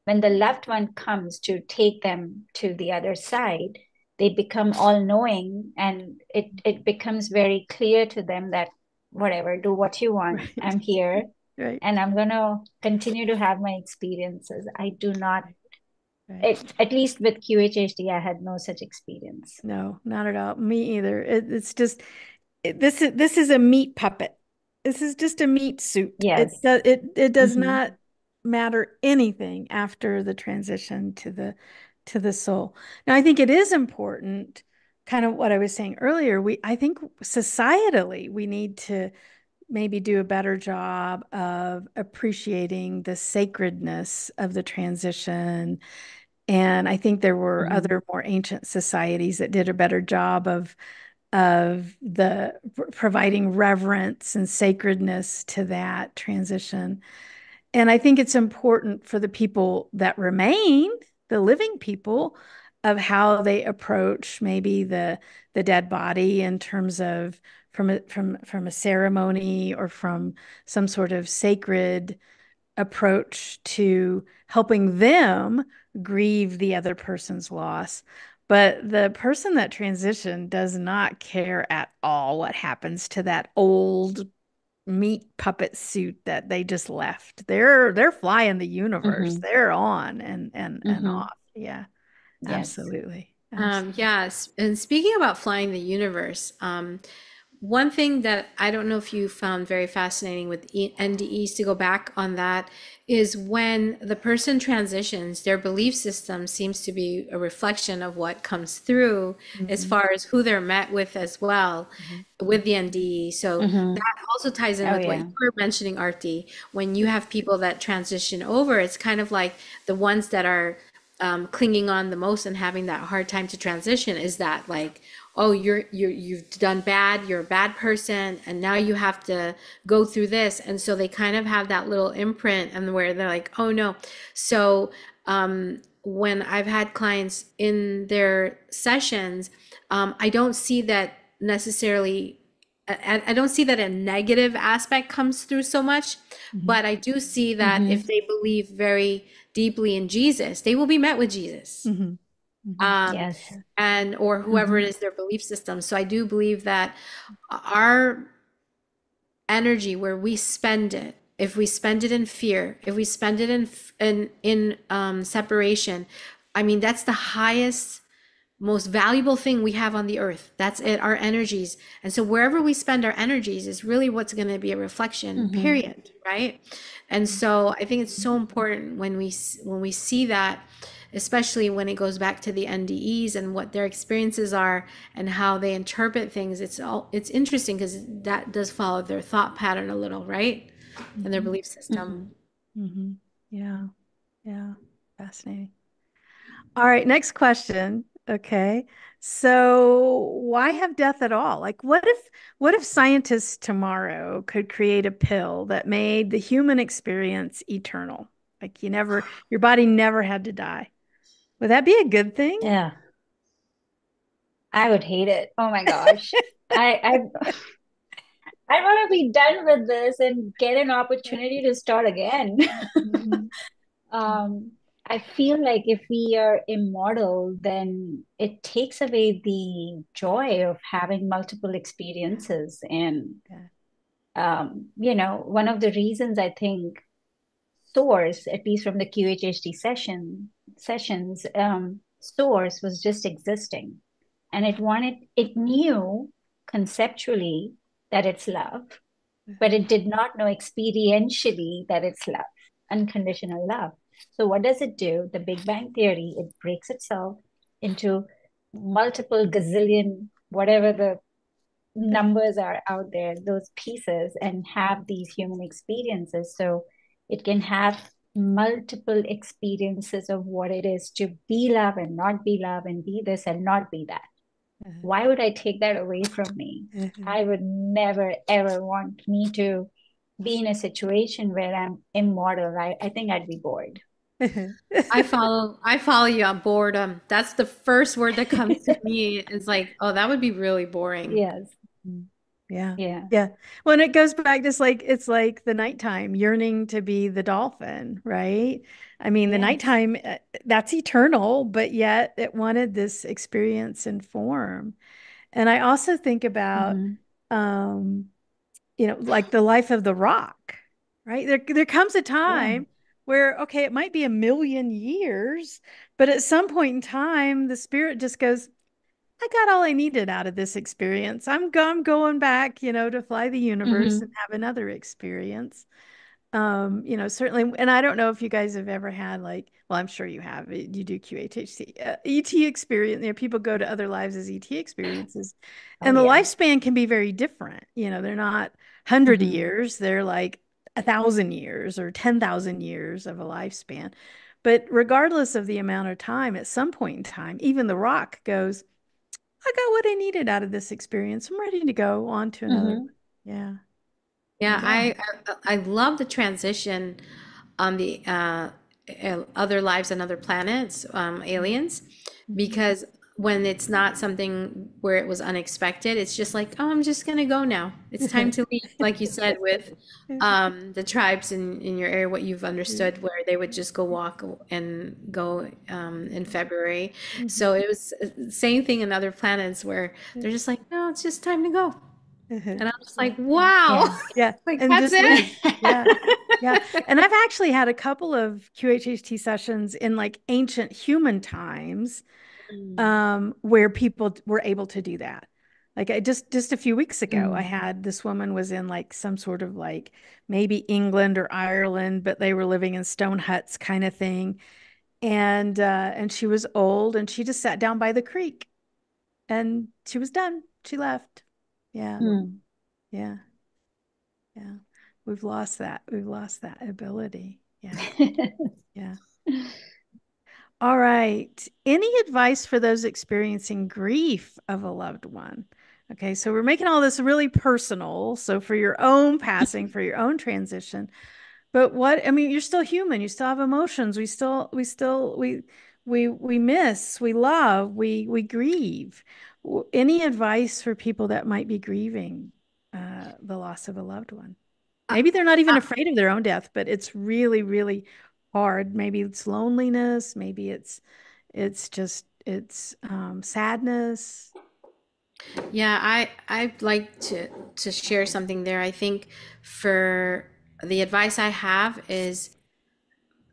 when the loved one comes to take them to the other side, they become all knowing, and it becomes very clear to them that whatever, do what you want. Right. I'm here Right. and I'm going to continue to have my experiences. I do not, Right. at least with QHHT, I had no such experience. No, not at all. Me either. It's just this is a meat puppet. This is just a meat suit. Yes. It does Hmm. not matter anything after the transition to the soul. Now, I think it is important, kind of what I was saying earlier. I think societally we need to maybe do a better job of appreciating the sacredness of the transition. And I think there were Hmm. other more ancient societies that did a better job of the providing reverence and sacredness to that transition. And I think it's important for the people that remain, the living people, of how they approach maybe the dead body in terms of from a ceremony or from some sort of sacred approach to helping them grieve the other person's loss. But the person that transitioned does not care at all what happens to that old meat puppet suit that they just left. They're flying the universe. Hmm. They're on and Hmm. off. Yeah, Yes. absolutely. Absolutely. Yes. And speaking about flying the universe, one thing that I don't know if you found very fascinating with NDEs, to go back on that, is when the person transitions, their belief system seems to be a reflection of what comes through as Mhm, far as who they're met with as well mhm, with the NDE. So Hmm. that also ties in Oh, with what you yeah. were mentioning, Aarti. When you have people that transition over, it's kind of like the ones that are clinging on the most and having that hard time to transition is that, like, oh, you've done bad, you're a bad person, and now you have to go through this. And so they kind of have that little imprint, and where they're like, oh no. So when I've had clients in their sessions, I don't see that necessarily. I don't see that a negative aspect comes through so much, mhm, but I do see that if Hmm. they believe very deeply in Jesus, they will be met with Jesus, mhm, mhm. um, Yes. and or whoever Hmm. it is their belief system. So I do believe that our energy, where we spend it, if we spend it in fear, if we spend it in separation, I mean that's the highest, most valuable thing we have on the earth. That's it, our energies. And so wherever we spend our energies is really what's going to be a reflection, Hmm. period, right? And so I think it's so important when we see that, especially when it goes back to the NDEs and what their experiences are and how they interpret things. It's interesting because that does follow their thought pattern a little, right? And their Mhm, belief system. Hmm. mhm. Yeah, yeah. Fascinating. All right, next question. Okay. So why have death at all? Like what if scientists tomorrow could create a pill that made the human experience eternal? Like your body never had to die. Would that be a good thing? Yeah, I would hate it. Oh my gosh. I want to be done with this and get an opportunity to start again. Mhm. Um, I feel like if we are immortal, then it takes away the joy of having multiple experiences. And Yeah. one of the reasons I think source, at least from the QHHT sessions, source was just existing, and it knew conceptually that it's love, but it did not know experientially that it's love, unconditional love. So what does it do? The Big Bang Theory, it breaks itself into multiple gazillion, whatever the numbers are out there, those pieces, and have these human experiences. So it can have multiple experiences of what it is to be love and not be love, and be this and not be that. Why would I take that away from me? I would never, ever want me to be in a situation where I'm immortal, right? I think I'd be bored. I follow you on boredom. That's the first word that comes to me. Is like, oh, that would be really boring. Yes. Yeah. Yeah. Yeah. Well, and it goes back just like it's like the nighttime yearning to be the dolphin, right? I mean, the Yes. nighttime, that's eternal, but yet it wanted this experience and form. And I also think about, Mm-hmm. um, like the life of the rock, right? There comes a Yeah. time where, okay, it might be a million years, but at some point in time, the spirit just goes, I got all I needed out of this experience. I'm going back, to fly the universe and Mm-hmm. have another experience. Certainly, and I don't know if you guys have ever had like, well, I'm sure you have. You do QHHT, ET experience. People go to other lives as ET experiences, Oh, and the yeah. lifespan can be very different. They're not 100 Mm-hmm. years; they're like 1,000 years or 10,000 years of a lifespan. But regardless of the amount of time, at some point in time, even the rock goes, I got what I needed out of this experience. I'm ready to go on to another one. Mm-hmm. Yeah. Yeah, Yeah. Yeah. I love the transition on the other lives and other planets, aliens, Mhm. because when it's not something where it was unexpected, it's just like, oh, I'm just gonna go now. It's time to leave, like you said, with the tribes in your area, what you've understood, where they would just go walk and go in February. Mhm. So it was same thing in other planets where they're just like, no, it's just time to go. And I'm just like, wow, Yeah. Yeah. like And that's just it. leave. Yeah. Yeah. And I've actually had a couple of QHHT sessions in like ancient human times, Mm. where people were able to do that. Like just a few weeks ago, I Mm. had this woman was in like some sort of like maybe England or Ireland, but they were living in stone huts kind of thing. And she was old and she just sat down by the creek and she was done. She left. Yeah. Mm. Yeah. Yeah. We've lost that. We've lost that ability. Yeah. Yeah. All right. Any advice for those experiencing grief of a loved one? Okay, so we're making all this really personal. So for your own passing, for your own transition, but I mean, you're still human. You still have emotions. We miss, we love, we grieve. Any advice for people that might be grieving the loss of a loved one? Maybe they're not even afraid of their own death, but it's really, really hard. Maybe it's loneliness. Maybe it's sadness. Yeah, I'd like to share something there. I think for the advice I have is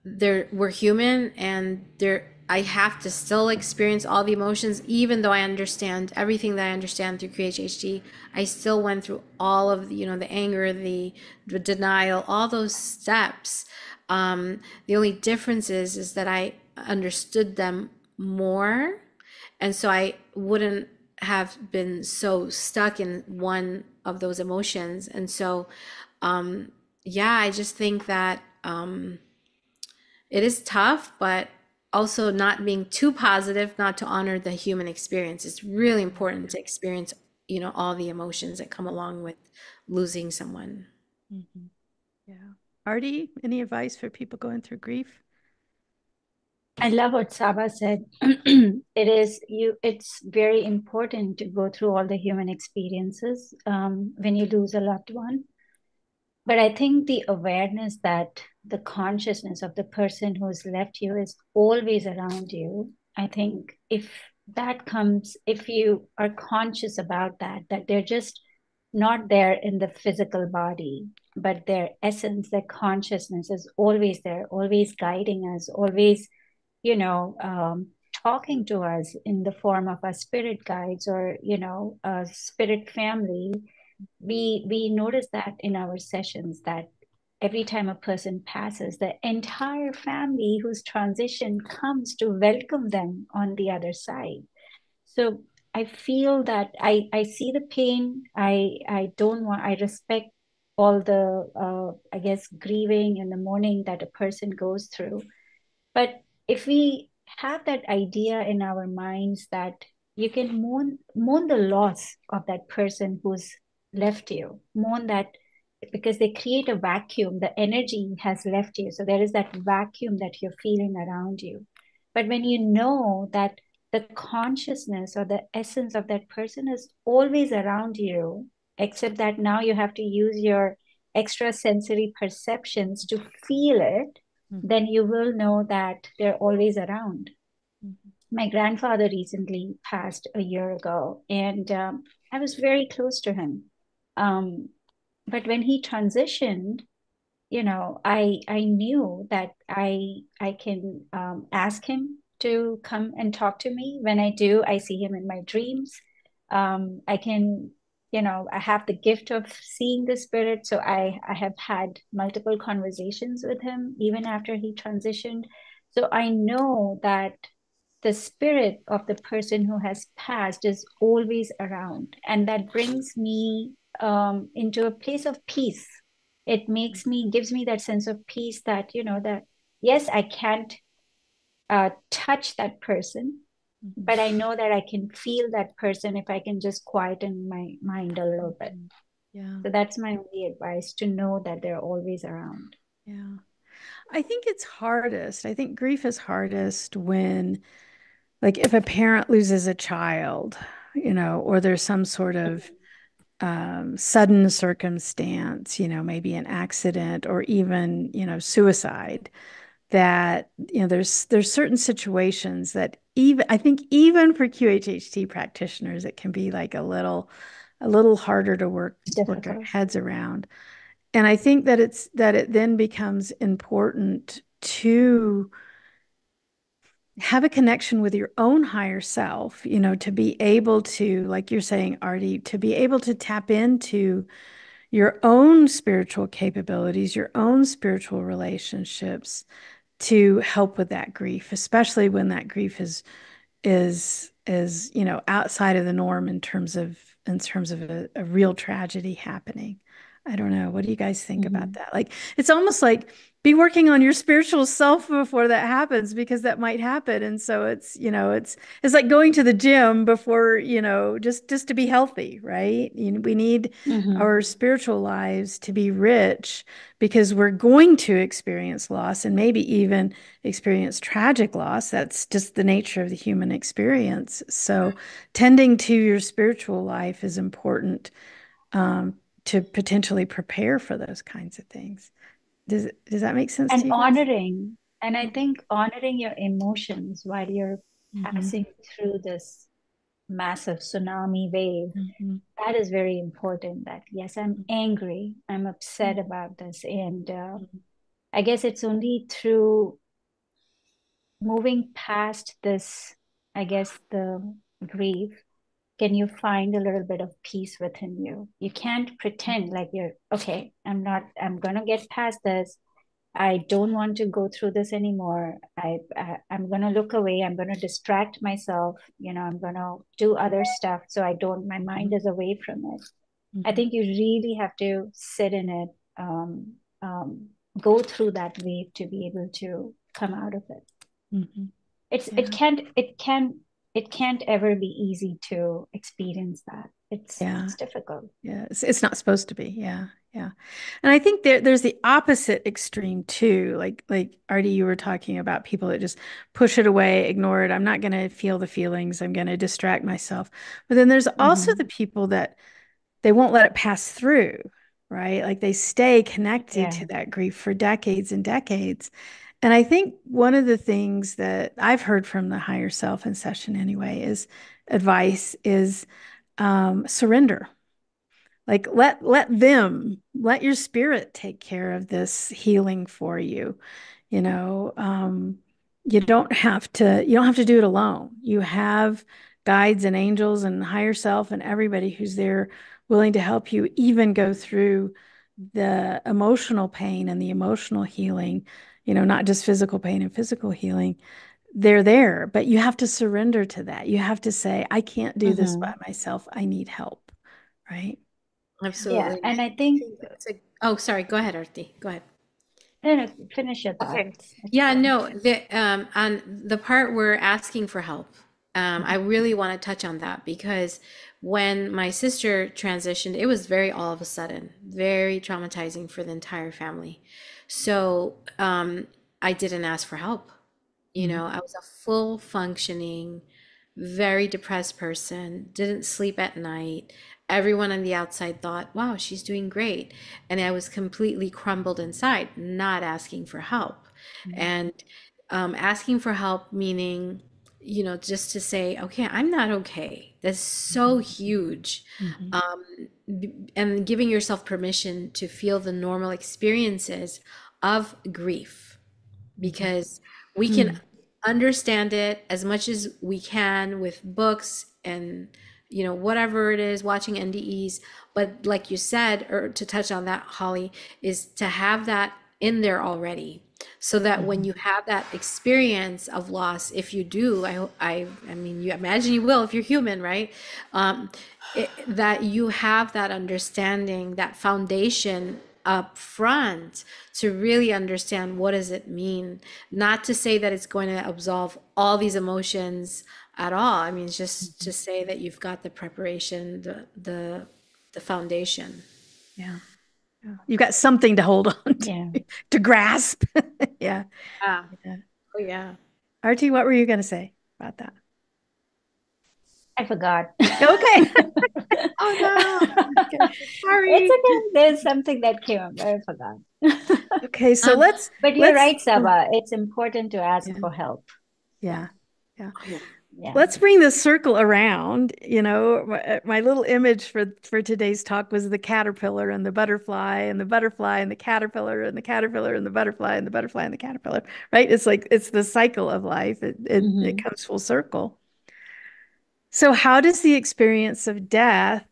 there we're human and there I have to still experience all the emotions even though I understand everything that I understand through QHHT. I still went through all of the anger, the denial, all those steps. The only difference is that I understood them more, and so I wouldn't have been so stuck in one of those emotions. And so yeah, I just think that it is tough, but also not being too positive, not to honor the human experience. It's really important to experience, all the emotions that come along with losing someone. Mhm. Yeah. Artie, any advice for people going through grief? I love what Sabah said. It's very important to go through all the human experiences when you lose a loved one. But I think the awareness that the consciousness of the person who's left you is always around you. I think if you are conscious about that they're just not there in the physical body, but their essence, their consciousness is always there, always guiding us, always, you know, talking to us in the form of our spirit guides or, a spirit family. We notice that in our sessions that every time a person passes, the entire family whose transition comes to welcome them on the other side. So I feel that I see the pain. I don't want, I respect all the I guess grieving and the mourning that a person goes through. But if we have that idea in our minds that you can mourn the loss of that person who's left you, mourn that because they create a vacuum, the energy has left you. So there is that vacuum that you're feeling around you. But when you know that the consciousness or the essence of that person is always around you, except that now you have to use your extrasensory perceptions to feel it, then you will know that they're always around. Mhm. My grandfather recently passed a year ago, and I was very close to him. Um, but when he transitioned, I knew that I can ask him to come and talk to me. When I do, I see him in my dreams. I can, I have the gift of seeing the spirit. So I have had multiple conversations with him even after he transitioned. So I know that the spirit of the person who has passed is always around, and that brings me into a place of peace. It gives me that sense of peace that, that yes, I can't touch that person, Mhm. but I know that I can feel that person if I can just quieten my mind a little bit. Mhm. Yeah. So that's my only advice, to know that they're always around. Yeah. I think it's hardest. I think grief is hardest when, like, if a parent loses a child, or there's some sort of sudden circumstance, maybe an accident or even, suicide, that, there's certain situations that even, I think even for QHHT practitioners, it can be like a little harder to work our Difficult. heads around. And I think that it then becomes important to have a connection with your own higher self, to be able to, like you're saying, Aarti, to be able to tap into your own spiritual capabilities, your own spiritual relationships to help with that grief, especially when that grief is outside of the norm in terms of a real tragedy happening. I don't know. What do you guys think about Mhm. that? Like, it's almost like be working on your spiritual self before that happens, because that might happen. And so it's like going to the gym before, just to be healthy, right? We need Mhm. our spiritual lives to be rich, because we're going to experience loss and maybe even experience tragic loss. That's just the nature of the human experience. So tending to your spiritual life is important, to potentially prepare for those kinds of things. Does that make sense And to you guys? honoring, and I think honoring your emotions while you're Mm-hmm. passing through this massive tsunami wave, Mm-hmm. that is very important. That yes, I'm angry, I'm upset about this, and Mm-hmm. I guess it's only through moving past this, I guess, the grief, can you find a little bit of peace within you. You can't pretend like you're okay, I'm gonna get past this. I don't want to go through this anymore. I'm gonna look away. I'm gonna distract myself. I'm gonna do other stuff so I don't. My mind is away from it. I Mm-hmm. think you really have to sit in it, go through that wave to be able to come out of it. Mm-hmm. It's Yeah. it can't ever be easy to experience that. Yeah. It's difficult. Yeah, it's not supposed to be. Yeah, yeah. And I think there's the opposite extreme too. Like Artie, you were talking about people that just push it away, ignore it. I'm not going to feel the feelings. I'm going to distract myself. But then there's also the Hmm. people that they won't let it pass through, right? Like they stay connected to Yeah. that grief for decades and decades. And I think one of the things that I've heard from the higher self in session anyway is advice is, surrender. Like let your spirit take care of this healing for you. You know, you don't have to do it alone. You have guides and angels and higher self and everybody who's there willing to help you even go through the emotional pain and the emotional healing, not just physical pain and physical healing, they're there, but you have to surrender to that. You have to say, I can't do this by Mm-hmm. myself. I need help, right? Yeah. Absolutely. And I I think, think oh, sorry. Go ahead, Aarti. Go ahead. no, no, finish your thought. Okay. It's Yeah, fine. no, on the part we're asking for help, I really want to touch on that because when my sister transitioned, it was very all of a sudden, very traumatizing for the entire family. So, I didn't ask for help. You Mhm. know, I was a full functioning, very depressed person, didn't sleep at night. Everyone on the outside thought, wow, she's doing great. And I was completely crumbled inside, not asking for help. Mhm. And asking for help, meaning, you know, just to say, okay, I'm not okay. That's so huge. Mhm. And giving yourself permission to feel the normal experiences of grief Mhm. because we can Mm. understand it as much as we can with books and you know whatever it is watching NDEs, but like you said, or to touch on that, Holly, is to have that in there already so that when Mhm. you have that experience of loss, if you do, I mean, you imagine you will if you're human, right? um, that you have that understanding, that foundation up front to really understand what does it mean. Not to say that it's going to absolve all these emotions at all. I mean, it's just Mhm. to say that you've got the preparation, the foundation. Yeah. Yeah. You got something to hold on Yeah. to grasp. Yeah. Yeah. Yeah. Oh yeah. Artie, what were you going to say about that? I forgot. Okay. Oh no. Okay. It's Sorry. okay. There's something that came up. I forgot. Okay. So Um, But you're let's, right, Sabah. It's important to ask yeah. for help. Yeah. Yeah. oh, yeah. Yeah. Let's bring the circle around. You know, my little image for today's talk was the caterpillar and the butterfly and the butterfly and the caterpillar and the caterpillar and the butterfly and the butterfly and the caterpillar, right? It's like it's the cycle of life. It Hmm. comes full circle. So how does the experience of death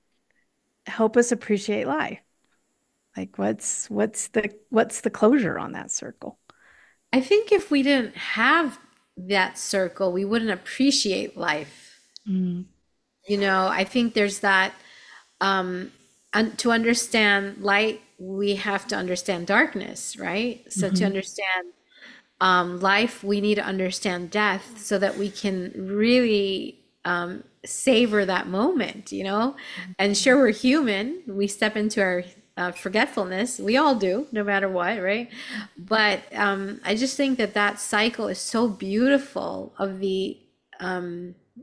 help us appreciate life? Like what's the closure on that circle? I think if we didn't have that circle, we wouldn't appreciate life. Mm, You know, I think there's that and to understand light, we have to understand darkness, right? So to mhm, understand life, we need to understand death so that we can really savor that moment, you know? And sure, we're human. We step into our forgetfulness. We all do, no matter what, right? But I just think that that cycle is so beautiful of the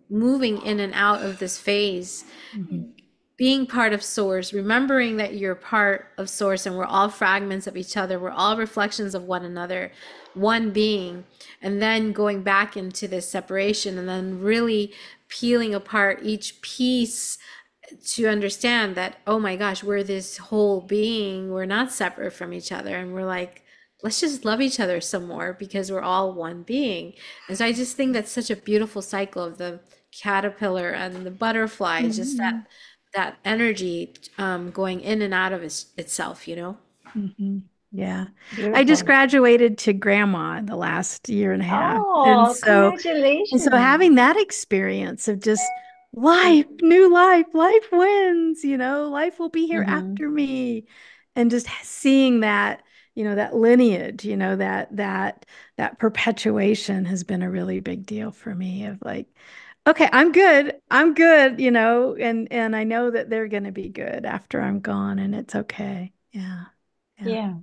moving in and out of this phase, mhm, being part of source, remembering that you're part of source and we're all fragments of each other, we're all reflections of one another, one being, and then going back into this separation and then really peeling apart each piece to understand that, oh my gosh, we're this whole being, we're not separate from each other, and we're like, let's just love each other some more because we're all one being. And so I just think that's such a beautiful cycle of the caterpillar and the butterfly, just mhm, that energy going in and out of itself, you know? mhm. Yeah. I just Beautiful. graduated to grandma in the last year and a half. Oh, And so congratulations. having that experience of just life, new life, life wins, life will be here Hmm. after me. And just seeing that, that lineage, that perpetuation has been a really big deal for me of like, okay, I'm good. I'm good, and I know that they're going to be good after I'm gone and it's okay. Yeah. Yeah. Yeah.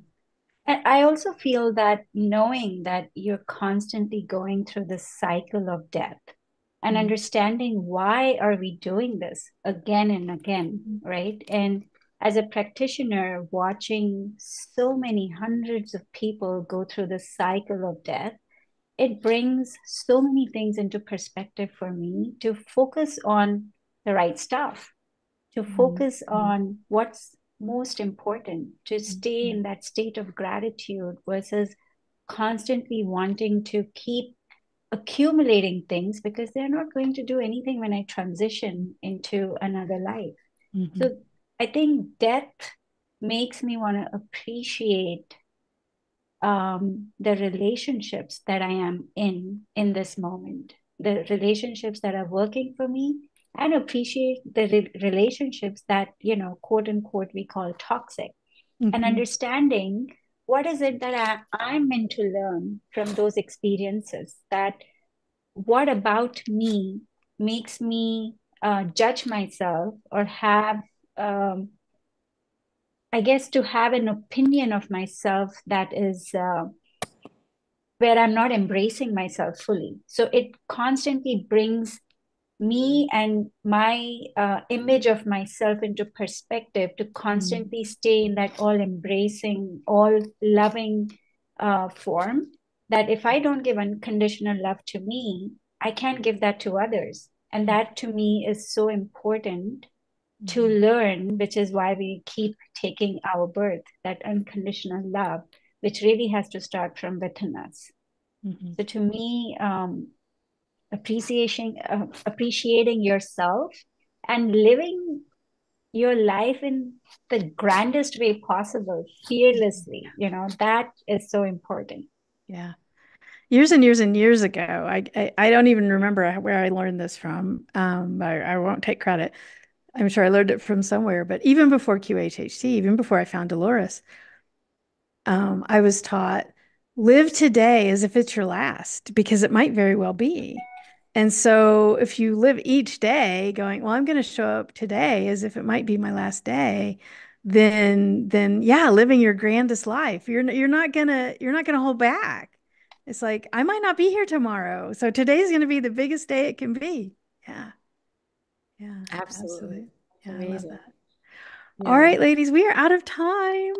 And I also feel that knowing that you're constantly going through this cycle of death and Mm-hmm. understanding why are we doing this again and again, right? And as a practitioner, watching so many hundreds of people go through the cycle of death, it brings so many things into perspective for me to focus on the right stuff, to focus Mm-hmm. on what's most important, to stay Mm-hmm. in that state of gratitude versus constantly wanting to keep accumulating things because they're not going to do anything when I transition into another life. Mm-hmm. So I think death makes me want to appreciate the relationships that I am in this moment, the relationships that are working for me, and appreciate the relationships that, quote unquote, we call toxic, and Mm-hmm. understanding what is it that I'm meant to learn from those experiences, that what about me makes me judge myself or have, I guess, to have an opinion of myself that is where I'm not embracing myself fully. So it constantly brings me and my image of myself into perspective, to constantly stay in that all embracing, all loving form. That if I don't give unconditional love to me, I can't give that to others. And that to me is so important to Mm-hmm. learn, which is why we keep taking our birth, that unconditional love, which really has to start from within us. Mm-hmm. So to me, appreciating yourself and living your life in the grandest way possible, fearlessly, that is so important. Yeah. Years and years and years ago, I don't even remember where I learned this from. I won't take credit. I'm sure I learned it from somewhere, but even before QHHT, even before I found Dolores, I was taught live today as if it's your last, because it might very well be. And so if you live each day going, well, I'm going to show up today as if it might be my last day, then yeah, living your grandest life. You're not gonna hold back. It's like, I might not be here tomorrow. So today's going to be the biggest day it can be. Yeah. Yeah, Absolutely. absolutely. It's Yeah, I love amazing. that. All Yeah. right, ladies, we are out of time.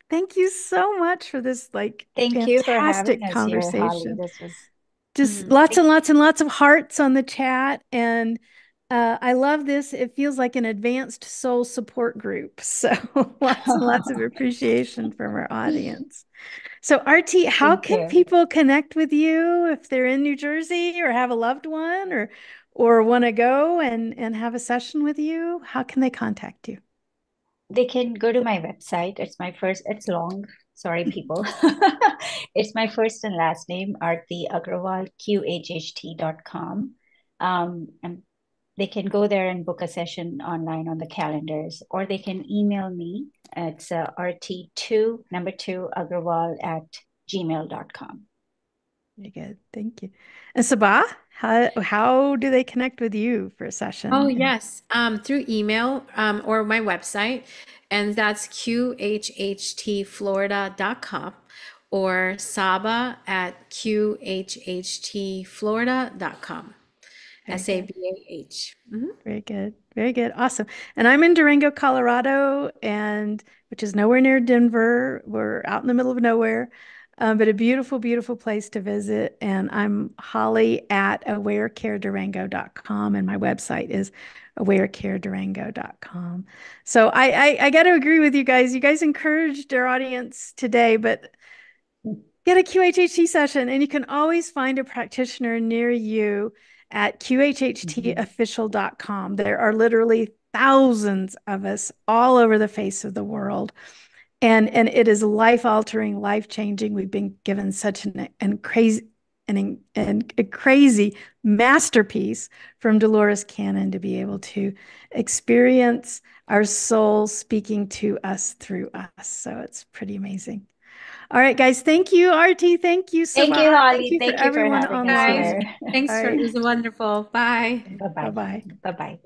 Thank you so much for this like Thank you for having fantastic us here, Holly. conversation. This was Just Mhm. lots and lots and lots of hearts on the chat. And I love this. It feels like an advanced soul support group. So lots and lots of appreciation from our audience. So, Aarti, how thank can you. people connect with you if they're in New Jersey or have a loved one or want to go and have a session with you? How can they contact you? They can go to my website. It's long. Sorry, people. It's my first and last name, Aarti Agrawal, QHHT.com. And they can go there and book a session online on the calendars, or they can email me. It's RT2, number two, Agrawal at gmail.com. Very good. Thank you. And Sabah, how do they connect with you for a Oh, session? yes. Through email or my website, and that's qhhtflorida.com or Sabah at qhhtflorida.com. Very good. SABAH. Mhm. Very good. Very good. Awesome. And I'm in Durango, Colorado, and which is nowhere near Denver. We're out in the middle of nowhere, but a beautiful, beautiful place to visit. And I'm Holly at awarecaredurango.com, and my website is awarecaredurango.com. So I got to agree with you guys. You guys encouraged our audience today, but get a QHHT session, and you can always find a practitioner near you at Mhm. QHHTofficial.com. There are literally thousands of us all over the face of the world. And it is life altering, life changing. We've been given such and a crazy masterpiece from Dolores Cannon to be able to experience our soul speaking to us through us. So it's pretty amazing. All right, guys. Thank you, Aarti. Thank you, Thank Sabah. you, Thank Holly. you for Thank you for everyone having us Guys, online. here. All thanks for it right. was wonderful. Bye. Bye bye. Bye-bye. Bye bye.